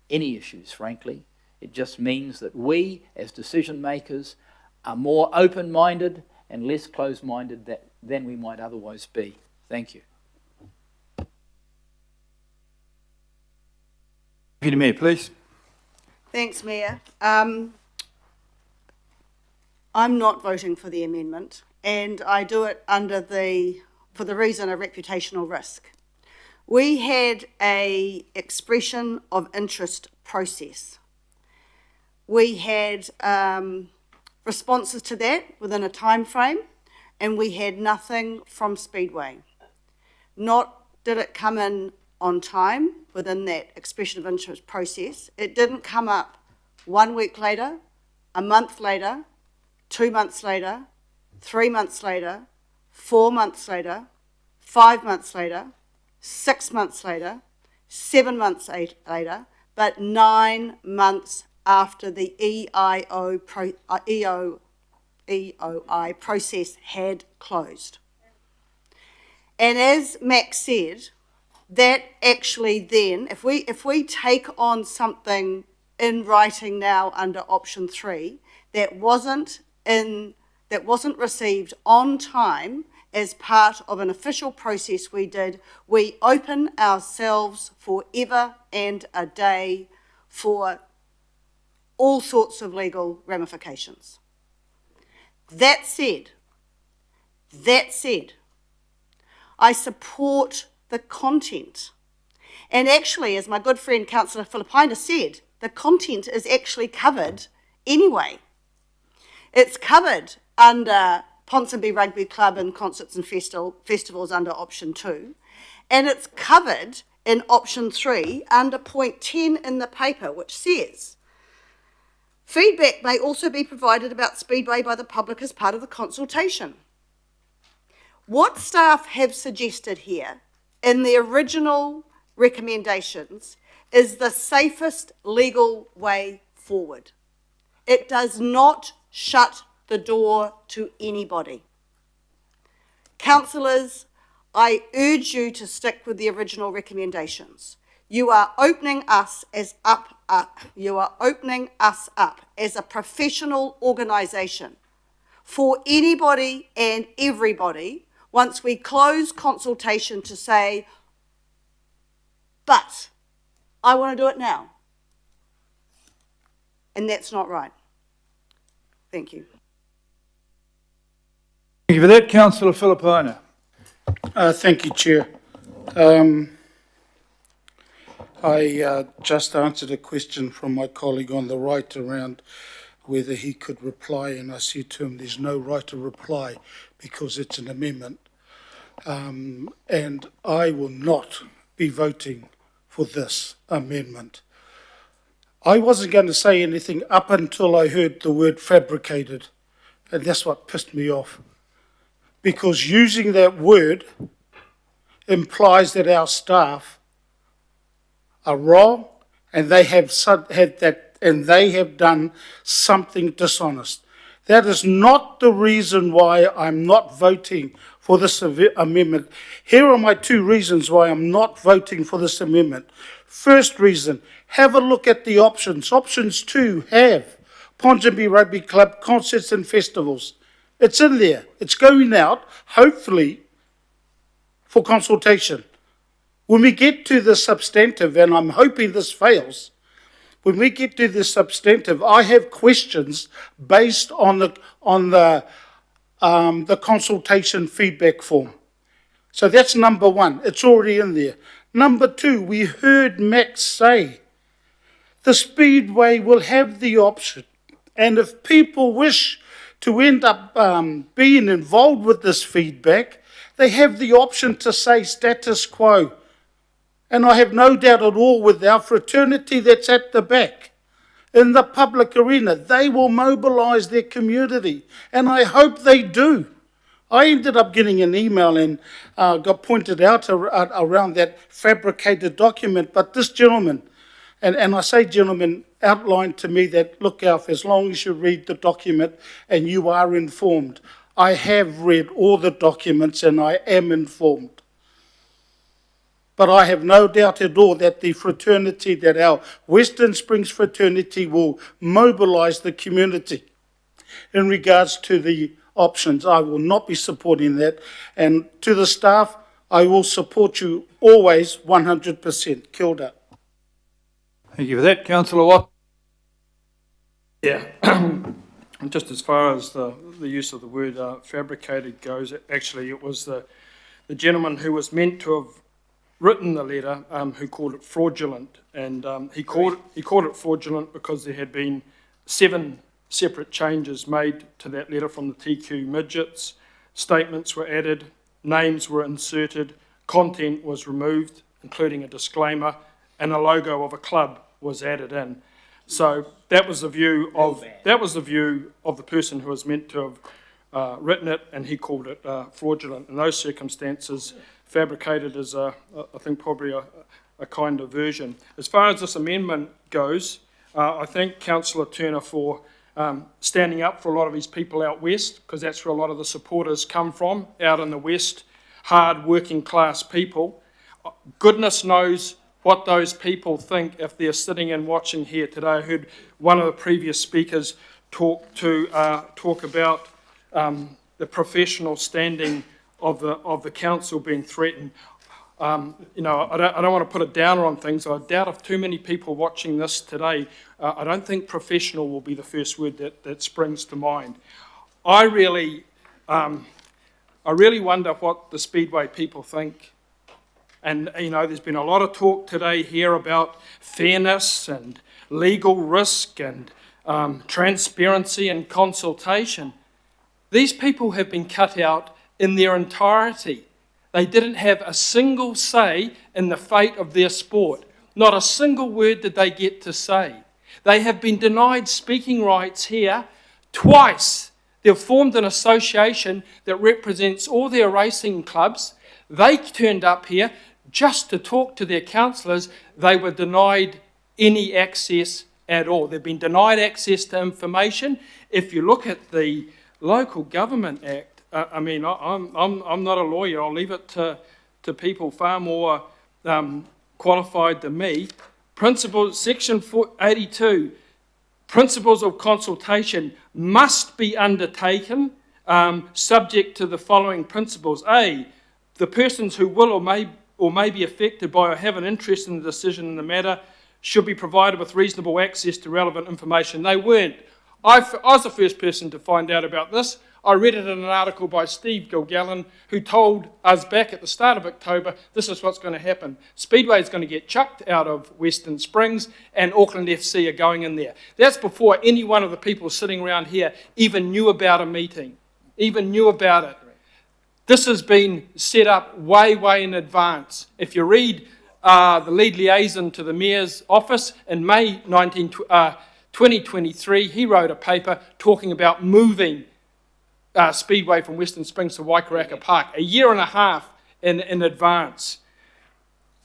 issues, frankly. It just means that we, as decision makers, are more open-minded and less closed-minded than we might otherwise be. Thank you. Deputy Mayor, please. Thanks, Mayor. I'm not voting for the amendment, and I do it for the reason of reputational risk. We had a expression of interest process. We had responses to that within a time frame, and we had nothing from Speedway. Not did it come in on time within that expression of interest process. It didn't come up 1 week later, a month later, 2 months later, 3 months later, 4 months later, 5 months later, 6 months later, 7 months later, but 9 months after the EOI process had closed. And as Max said, that actually then, if we take on something in writing now under option 3 that wasn't received on time as part of an official process we did, we open ourselves forever and a day for all sorts of legal ramifications. That said, I support the content. And actually, as my good friend Councillor Philippina said, the content is actually covered anyway. It's covered under Ponsonby Rugby Club and concerts and festivals under option 2, and it's covered in option 3 under point 10 in the paper, which says, feedback may also be provided about Speedway by the public as part of the consultation. What staff have suggested here in the original recommendations is the safest legal way forward. It does not shut the door to anybody. Councillors, I urge you to stick with the original recommendations. You are opening us up as a professional organisation for anybody and everybody once we close consultation to say, but I want to do it now. And that's not right. Thank you. Thank you for that, Councillor Philippina. Thank you, Chair. I just answered a question from my colleague on the right around whether he could reply, and I said to him there's no right to reply because it's an amendment. And I will not be voting for this amendment. I wasn't going to say anything up until I heard the word fabricated, and that's what pissed me off. Because using that word implies that our staff are wrong and they have done something dishonest. That is not the reason why I'm not voting for this amendment. Here are my 2 reasons why I'm not voting for this amendment. First reason, have a look at the options. Options 2 have Ponsonby Rugby Club, concerts and festivals. It's in there. It's going out, hopefully, for consultation. When we get to the substantive, and I'm hoping this fails, when we get to the substantive, I have questions based on the consultation feedback form. So that's number 1. It's already in there. Number 2, we heard Max say the Speedway will have the option, and if people wish to end up being involved with this feedback, they have the option to say status quo. And I have no doubt at all with our fraternity that's at the back, in the public arena, they will mobilise their community, and I hope they do. I ended up getting an email and got pointed out around that fabricated document, but this gentleman, and I say gentleman, outlined to me that, look, Alf, as long as you read the document and you are informed. I have read all the documents and I am informed. But I have no doubt at all that the fraternity, that our Western Springs fraternity will mobilise the community in regards to the options. I will not be supporting that. And to the staff, I will support you always 100%. Kia ora. Thank you for that. Councillor Watt. Yeah. Just as far as the use of the word fabricated goes, actually it was the gentleman who was meant to have written the letter who called it fraudulent, and he called it fraudulent because there had been 7 separate changes made to that letter from the TQ midgets. Statements were added, names were inserted, content was removed, including a disclaimer, and a logo of a club was added in. So that was the view of the person who was meant to have written it, and he called it fraudulent. In those circumstances, fabricated is I think probably a kind of version. As far as this amendment goes, I thank Councillor Turner for standing up for a lot of his people out west, because that's where a lot of the supporters come from, out in the west, hard working class people. Goodness knows what those people think if they're sitting and watching here today. I heard one of the previous speakers talk about the professional standing of the council being threatened. You know, I don't want to put a downer on things. I doubt if too many people watching this today, I don't think professional will be the first word that springs to mind. I really wonder what the Speedway people think. And, you know, there's been a lot of talk today here about fairness and legal risk and transparency and consultation. These people have been cut out in their entirety. They didn't have a single say in the fate of their sport. Not a single word did they get to say. They have been denied speaking rights here twice. They've formed an association that represents all their racing clubs. They turned up here just to talk to their councillors. They were denied any access at all. They've been denied access to information. If you look at the Local Government Act, I mean, I'm not a lawyer. I'll leave it to people far more qualified than me. Principles, Section 82, principles of consultation must be undertaken subject to the following principles. A, the persons who will or may be affected by or have an interest in the decision in the matter should be provided with reasonable access to relevant information. They weren't. I was the first person to find out about this. I read it in an article by Steve Gilgallen, who told us back at the start of October, this is what's going to happen. Speedway is going to get chucked out of Western Springs, and Auckland FC are going in there. That's before any one of the people sitting around here even knew about a meeting, even knew about it. This has been set up way, way in advance. If you read the lead liaison to the Mayor's office in May 2023, he wrote a paper talking about moving Speedway from Western Springs to Waikaraka Park, a year and a half in advance.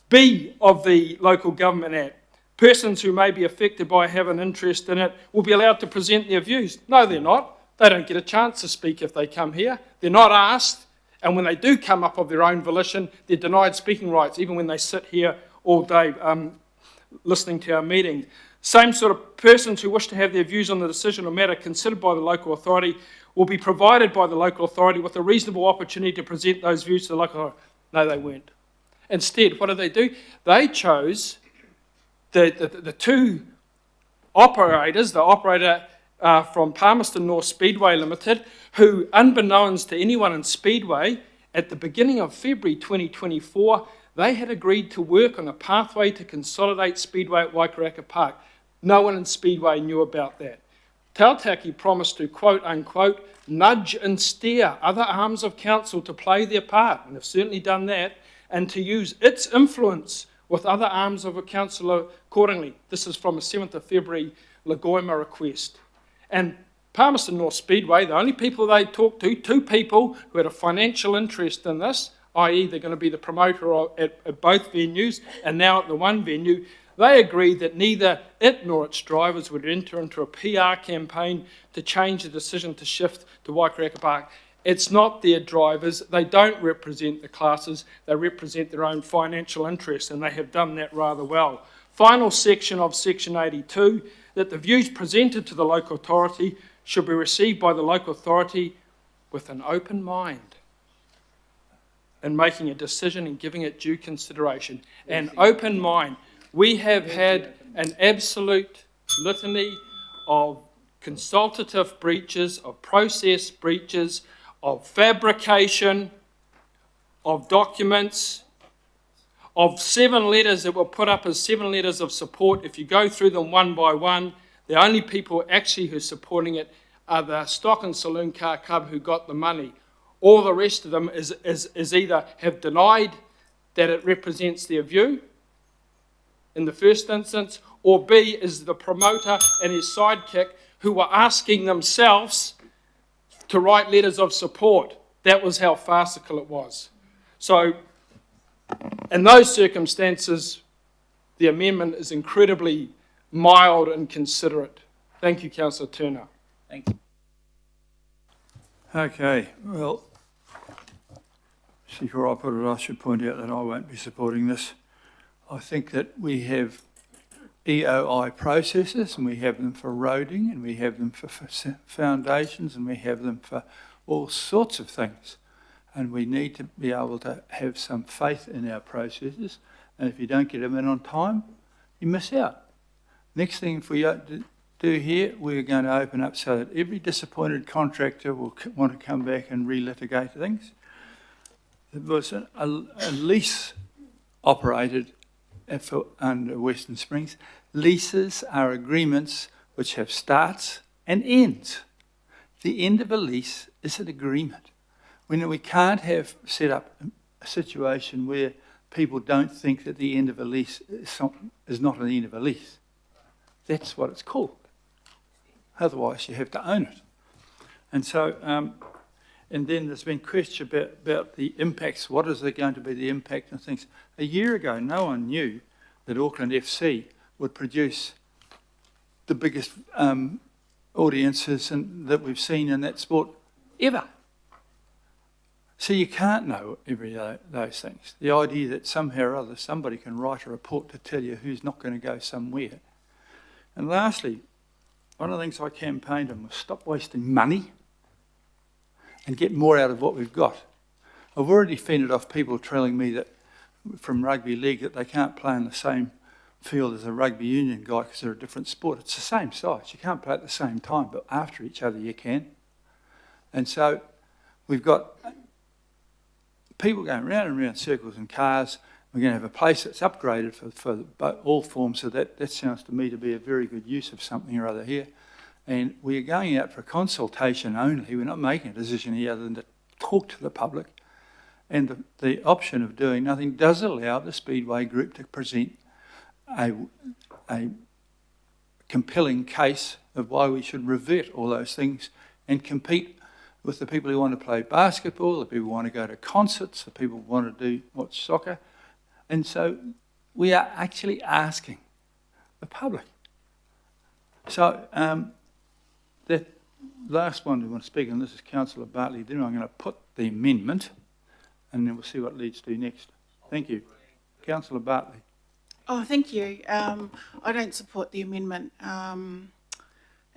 B of the Local Government Act, persons who may be affected by have an interest in it will be allowed to present their views. No, they're not. They don't get a chance to speak if they come here. They're not asked. And when they do come up of their own volition, they're denied speaking rights, even when they sit here all day listening to our meeting. Same sort of persons who wish to have their views on the decision or matter considered by the local authority will be provided by the local authority with a reasonable opportunity to present those views to the local authority. No, they weren't. Instead, what did they do? They chose the two operators, the operator from Palmerston North Speedway Limited, who, unbeknownst to anyone in Speedway, at the beginning of February 2024, they had agreed to work on a pathway to consolidate Speedway at Waikaraka Park. No one in Speedway knew about that. Tautaki promised to, quote unquote, nudge and steer other arms of council to play their part, and have certainly done that, and to use its influence with other arms of a council accordingly. This is from a 7th of February Lagoima request. And Palmerston North Speedway, the only people they talked to, two people who had a financial interest in this, i.e. they're going to be the promoter at both venues, and now at the one venue, they agreed that neither it nor its drivers would enter into a PR campaign to change the decision to shift to Waikaraka Park. It's not their drivers. They don't represent the classes. They represent their own financial interests, and they have done that rather well. Final section of Section 82, that the views presented to the local authority should be received by the local authority with an open mind and making a decision and giving it due consideration. An open mind. We have had an absolute litany of consultative breaches, of process breaches, of fabrication, of documents, of 7 letters that were put up as 7 letters of support. If you go through them one by one, the only people actually who are supporting it are the Stock and Saloon Car Club who got the money. All the rest of them is either have denied that it represents their view in the first instance, or B is the promoter and his sidekick who were asking themselves to write letters of support. That was how farcical it was. So, in those circumstances, the amendment is incredibly mild and considerate. Thank you, Councillor Turner. Thank you. Okay, well, before I put it, I should point out that I won't be supporting this. I think that we have EOI processes, and we have them for roading, and we have them for foundations, and we have them for all sorts of things. And we need to be able to have some faith in our processes. And if you don't get them in on time, you miss out. Next thing if we do here, we're going to open up so that every disappointed contractor will want to come back and relitigate things. There was a lease operated under Western Springs. Leases are agreements which have starts and ends. The end of a lease is an agreement. We can't have set up a situation where people don't think that the end of a lease is not an end of a lease. That's what it's called. Otherwise, you have to own it. And so, and then there's been question about the impacts. What is there going to be the impact and things? A year ago, no one knew that Auckland FC would produce the biggest audiences that we've seen in that sport ever. So you can't know every those things. The idea that somehow or other somebody can write a report to tell you who's not going to go somewhere. And lastly, one of the things I campaigned on was stop wasting money and get more out of what we've got. I've already fended off people telling me that from rugby league that they can't play in the same field as a rugby union guy because they're a different sport. It's the same size. You can't play at the same time, but after each other you can. And so we've got people going round and round circles in cars. We're going to have a place that's upgraded for all forms of that. That sounds to me to be a very good use of something or other here. And we are going out for consultation only. We're not making a decision here other than to talk to the public. And the option of doing nothing does allow the Speedway Group to present a compelling case of why we should revert all those things and compete with the people who want to play basketball, the people who want to go to concerts, the people who want to watch soccer. And so we are actually asking the public. So that last one we want to speak on, this is Councillor Bartley. Then I'm going to put the amendment and then we'll see what leads to next. Thank you. Councillor Bartley. Oh, thank you. I don't support the amendment. And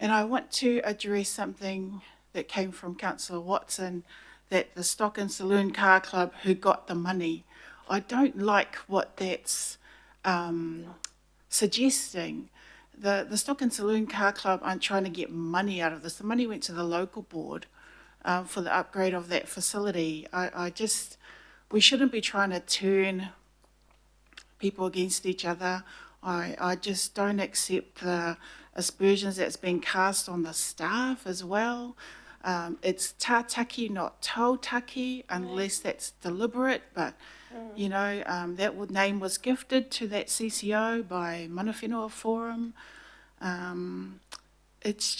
I want to address something that came from Councillor Watson, that the Stock and Saloon Car Club who got the money. I don't like what that's suggesting. The Stock and Saloon Car Club aren't trying to get money out of this. The money went to the local board for the upgrade of that facility. We shouldn't be trying to turn people against each other. I just don't accept the aspersions that's been cast on the staff as well. It's tātaki, not tautaki, unless that's deliberate, but you know, that name was gifted to that CCO by Mana Whenua Forum. It's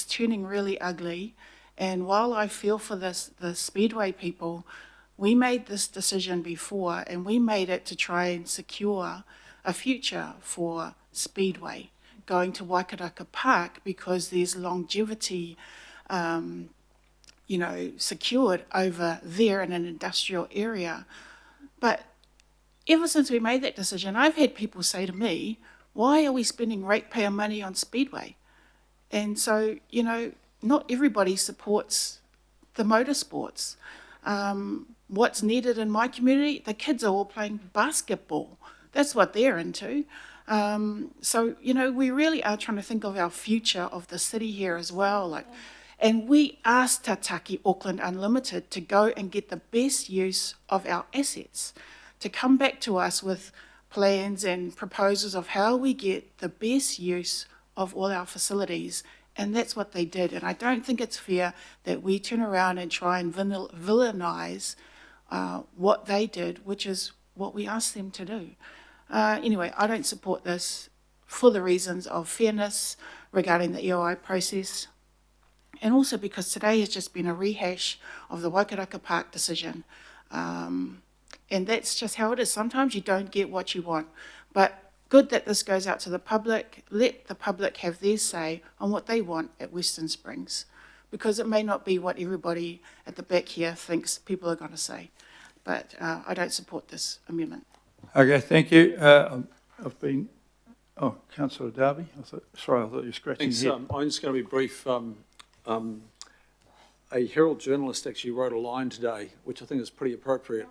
turning really ugly. And while I feel for the Speedway people, we made this decision before, and we made it to try and secure a future for Speedway going to Waikaraka Park, because there's longevity, secured over there in an industrial area. But ever since we made that decision, I've had people say to me, why are we spending ratepayer money on Speedway? And so, not everybody supports the motorsports. What's needed in my community, the kids are all playing basketball. That's what they're into. So, you know, we really are trying to think of our future of the city here as well. And we asked Tataki Auckland Unlimited to go and get the best use of our assets, to come back to us with plans and proposals of how we get the best use of all our facilities. And that's what they did. And I don't think it's fair that we turn around and try and villainize what they did, which is what we asked them to do. Anyway, I don't support this for the reasons of fairness regarding the EOI process, and also because today has just been a rehash of the Waikaraka Park decision. And that's just how it is. Sometimes you don't get what you want. But good that this goes out to the public. Let the public have their say on what they want at Western Springs, because it may not be what everybody at the back here thinks people are going to say. But I don't support this amendment. Okay, thank you. I've been, Councillor Darby. I thought you were scratching Thanks. your head. I'm just going to be brief. A Herald journalist actually wrote a line today, which I think is pretty appropriate.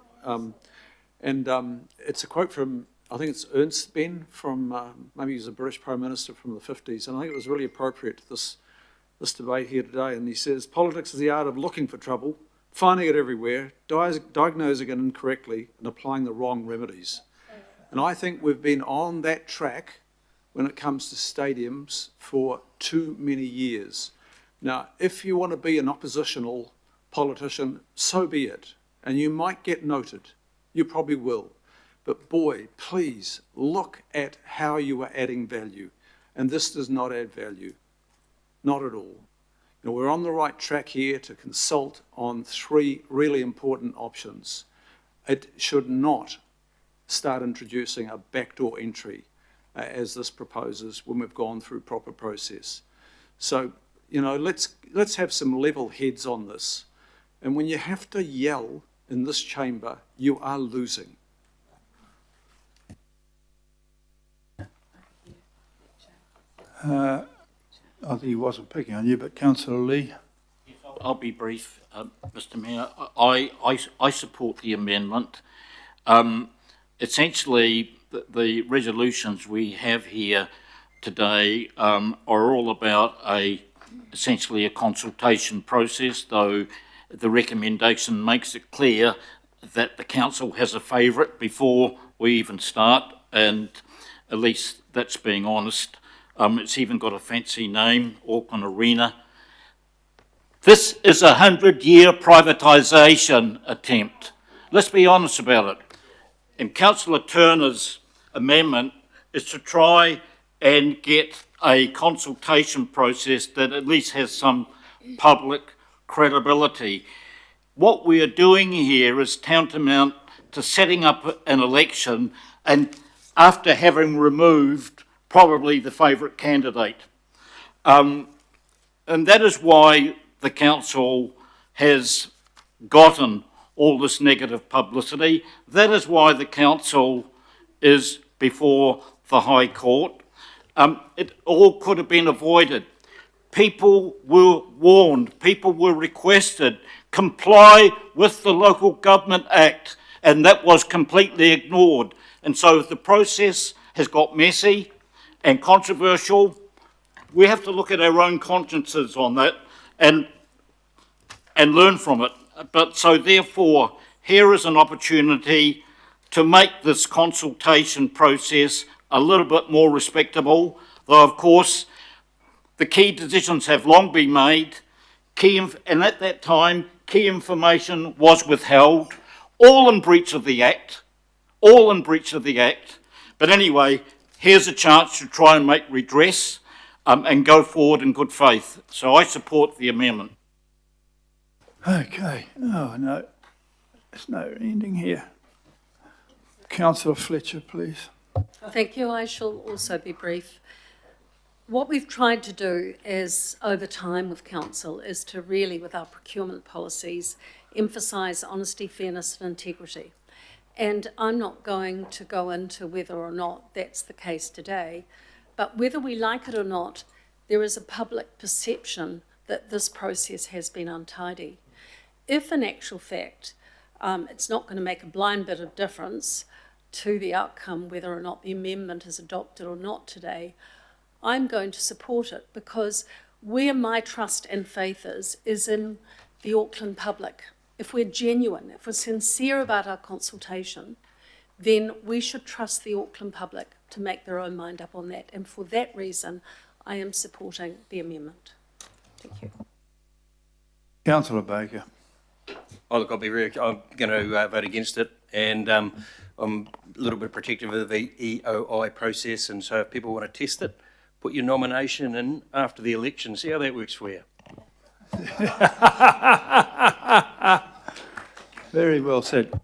It's a quote from, I think it's Ernst Ben from, maybe he was a British Prime Minister from the 50s, and I think it was really appropriate to this debate here today. And he says, politics is the art of looking for trouble, finding it everywhere, diagnosing it incorrectly, and applying the wrong remedies. And I think we've been on that track when it comes to stadiums for too many years. Now, if you want to be an oppositional politician, so be it. And you might get noted. You probably will. But boy, please look at how you are adding value. And this does not add value. Not at all. You know, we're on the right track here to consult on 3 really important options. It should not start introducing a backdoor entry as this proposes when we've gone through proper process. So, you know, let's have some level heads on this. And when you have to yell in this chamber, you are losing. I think he wasn't picking on you, but Councillor Lee. I'll be brief, Mr Mayor. I support the amendment. Essentially, the resolutions we have here today are all about essentially a consultation process, though the recommendation makes it clear that the council has a favourite before we even start, and at least that's being honest. It's even got a fancy name, Auckland Arena. This is a 100-year privatisation attempt. Let's be honest about it. And Councillor Turner's amendment is to try and get a consultation process that at least has some public credibility. What we are doing here is tantamount to setting up an election, and after having removed probably the favourite candidate. And that is why the council has gotten all this negative publicity. That is why the council is before the High Court. It all could have been avoided. People were warned, people were requested, comply with the Local Government Act, and that was completely ignored. And so the process has got messy and controversial. We have to look at our own consciences on that and learn from it. But so therefore, here is an opportunity to make this consultation process a little bit more respectable, though of course the key decisions have long been made, and at that time key information was withheld, all in breach of the Act, all in breach of the Act. But anyway, here's a chance to try and make redress and go forward in good faith. So I support the amendment. Okay. Oh, no. There's no ending here. Councillor Fletcher, please. Thank you. I shall also be brief. What we've tried to do is, over time with council, is to really, with our procurement policies, emphasise honesty, fairness and integrity. And I'm not going to go into whether or not that's the case today, but whether we like it or not, there is a public perception that this process has been untidy. If in actual fact, it's not going to make a blind bit of difference to the outcome whether or not the amendment is adopted or not today, I'm going to support it, because where my trust and faith is in the Auckland public. If we're genuine, if we're sincere about our consultation, then we should trust the Auckland public to make their own mind up on that. And for that reason, I am supporting the amendment. Thank you. Councillor Baker. Oh, look, I'm going to vote against it, and I'm a little bit protective of the EOI process, and so if people want to test it, put your nomination in after the election, see how that works for you. Very well said.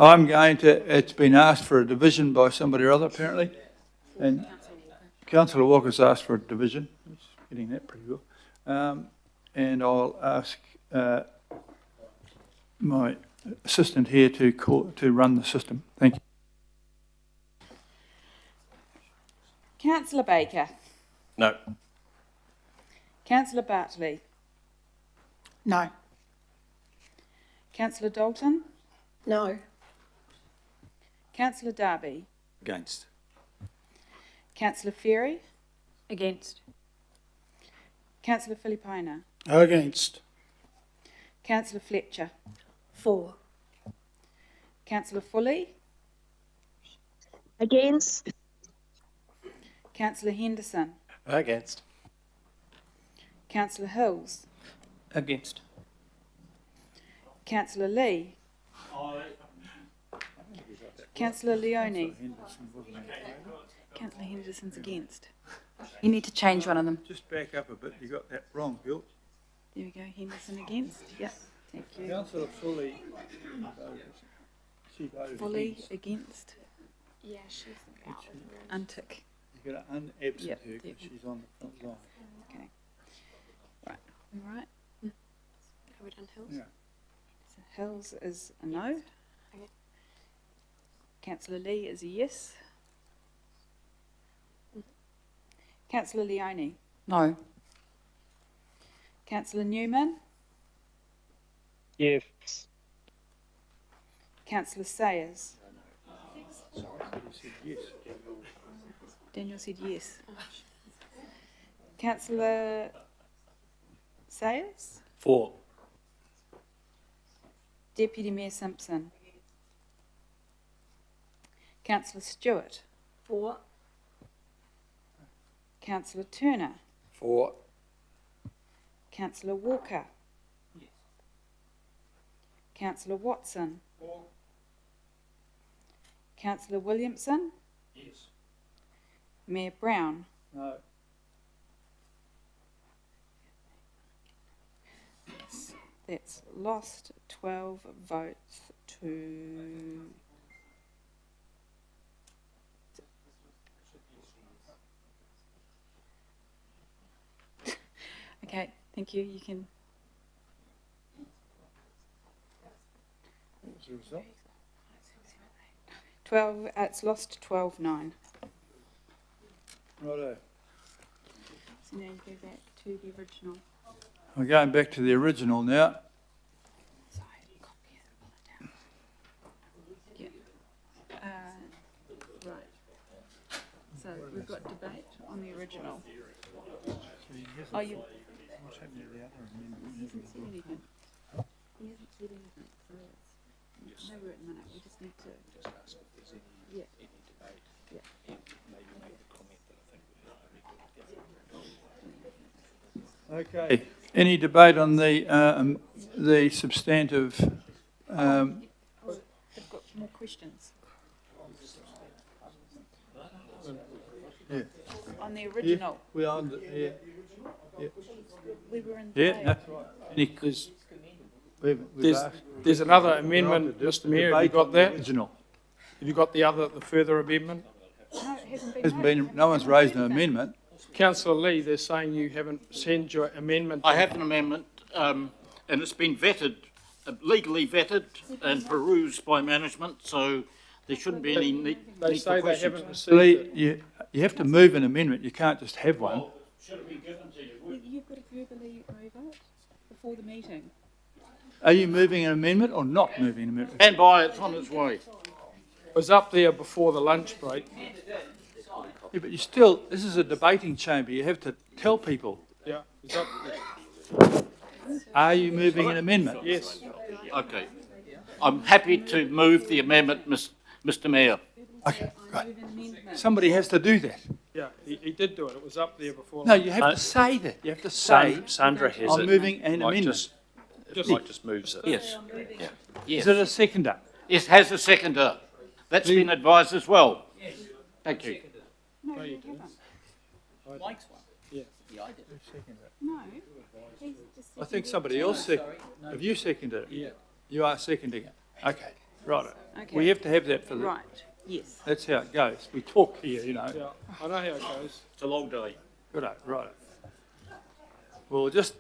I'm going to, it's been asked for a division by somebody or other apparently, and Councillor Walker's asked for a division. He's getting that pretty well. And I'll ask my assistant here to run the system. Thank you. Councillor Baker. No. Councillor Bartley. No. Councillor Dalton. No. Councillor Darby. Against. Councillor Ferry. Against. Councillor Filipaina. Against. Councillor Fletcher. For. Councillor Foley. Against. Councillor Henderson. Against. Councillor Hills. Against. Councillor Lee. Councillor Leone. Councillor Henderson's against. You need to change one of them. Just back up a bit, you got that wrong, Bill. There we go, Henderson against. Yep, thank you. Councillor Foley, she voted Fully against. against. Yeah, she's out. Untick. You've got to un-absent Yep, her because she's on the front line. Okay. Right, all right. Are we done, Hills? Yeah. So Hills is a no. Okay. Councillor Lee is a yes. Councillor Leone. No. Councillor Newman. Yes. Councillor Sayers. Yes. Daniel said yes. Councillor Sayers. For. Deputy Mayor Simpson. Councillor Stewart. For. Councillor Turner. For. Councillor Walker. Yes. Councillor Watson. For. Councillor Williamson. Yes. Mayor Brown. No. That's lost 12 votes to... Okay, thank you. You can. What was the result? 12, it's lost 12-9. Righto. So now you go back to the original. We're going back to the original now. Yeah. Right. So we've got debate on the original. Oh, you. What's happening to the other amendment? He hasn't said anything. He hasn't said anything. So no, we're at a minute. We just need to. Yeah. Okay. Any debate on the substantive? They've got more questions. Yeah. On the original. Yeah, we're on the, yeah. Yeah. We were in Yeah, debate. that's right. Any, There's another amendment, Mr Mayor, have you got that? Original. Have you got the further amendment? No, it hasn't been. Hasn't voted. been, no one's raised an amendment. Councillor Lee, they're saying you haven't sent your amendment. I have an amendment, and it's been vetted, legally vetted and perused by management, so there shouldn't be any need They need say for they questions. haven't received Lee, it. you have to move an amendment. You can't just have one. Should it be given to you? You've got to verbally move it before the meeting? Are you moving an amendment or not moving an amendment? Stand by, it's on its way. It was up there before the lunch break. Yeah, but you still, this is a debating chamber. You have to tell people, Yeah, it's up there. are you moving an amendment? Yes. Okay. I'm happy to move the amendment, Mr Mayor. Okay, right. Somebody has to do that. Yeah, he did do it. It was up there before. No, you have to say that. You have to say, Sandra has I'm it. moving an Mike amendment. Mike just moves it. Yes. Yes. Is it a seconder? It has a seconder. That's been advised as well. Thank you. No, you haven't. Mike's one. Yeah. Yeah, I did. No. He's just I think somebody else seconded. Have you seconded it? Yeah. You are seconding it. Okay, right. Okay. We have to have that for the, Right, yes. that's how it goes. We talk here, you know. Yeah, I know how it goes. It's a long day. Righto, righto. We'll just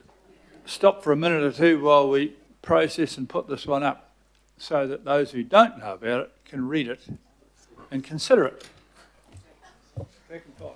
stop for a minute or two while we process and put this one up so that those who don't know about it can read it and consider it. Back in 5.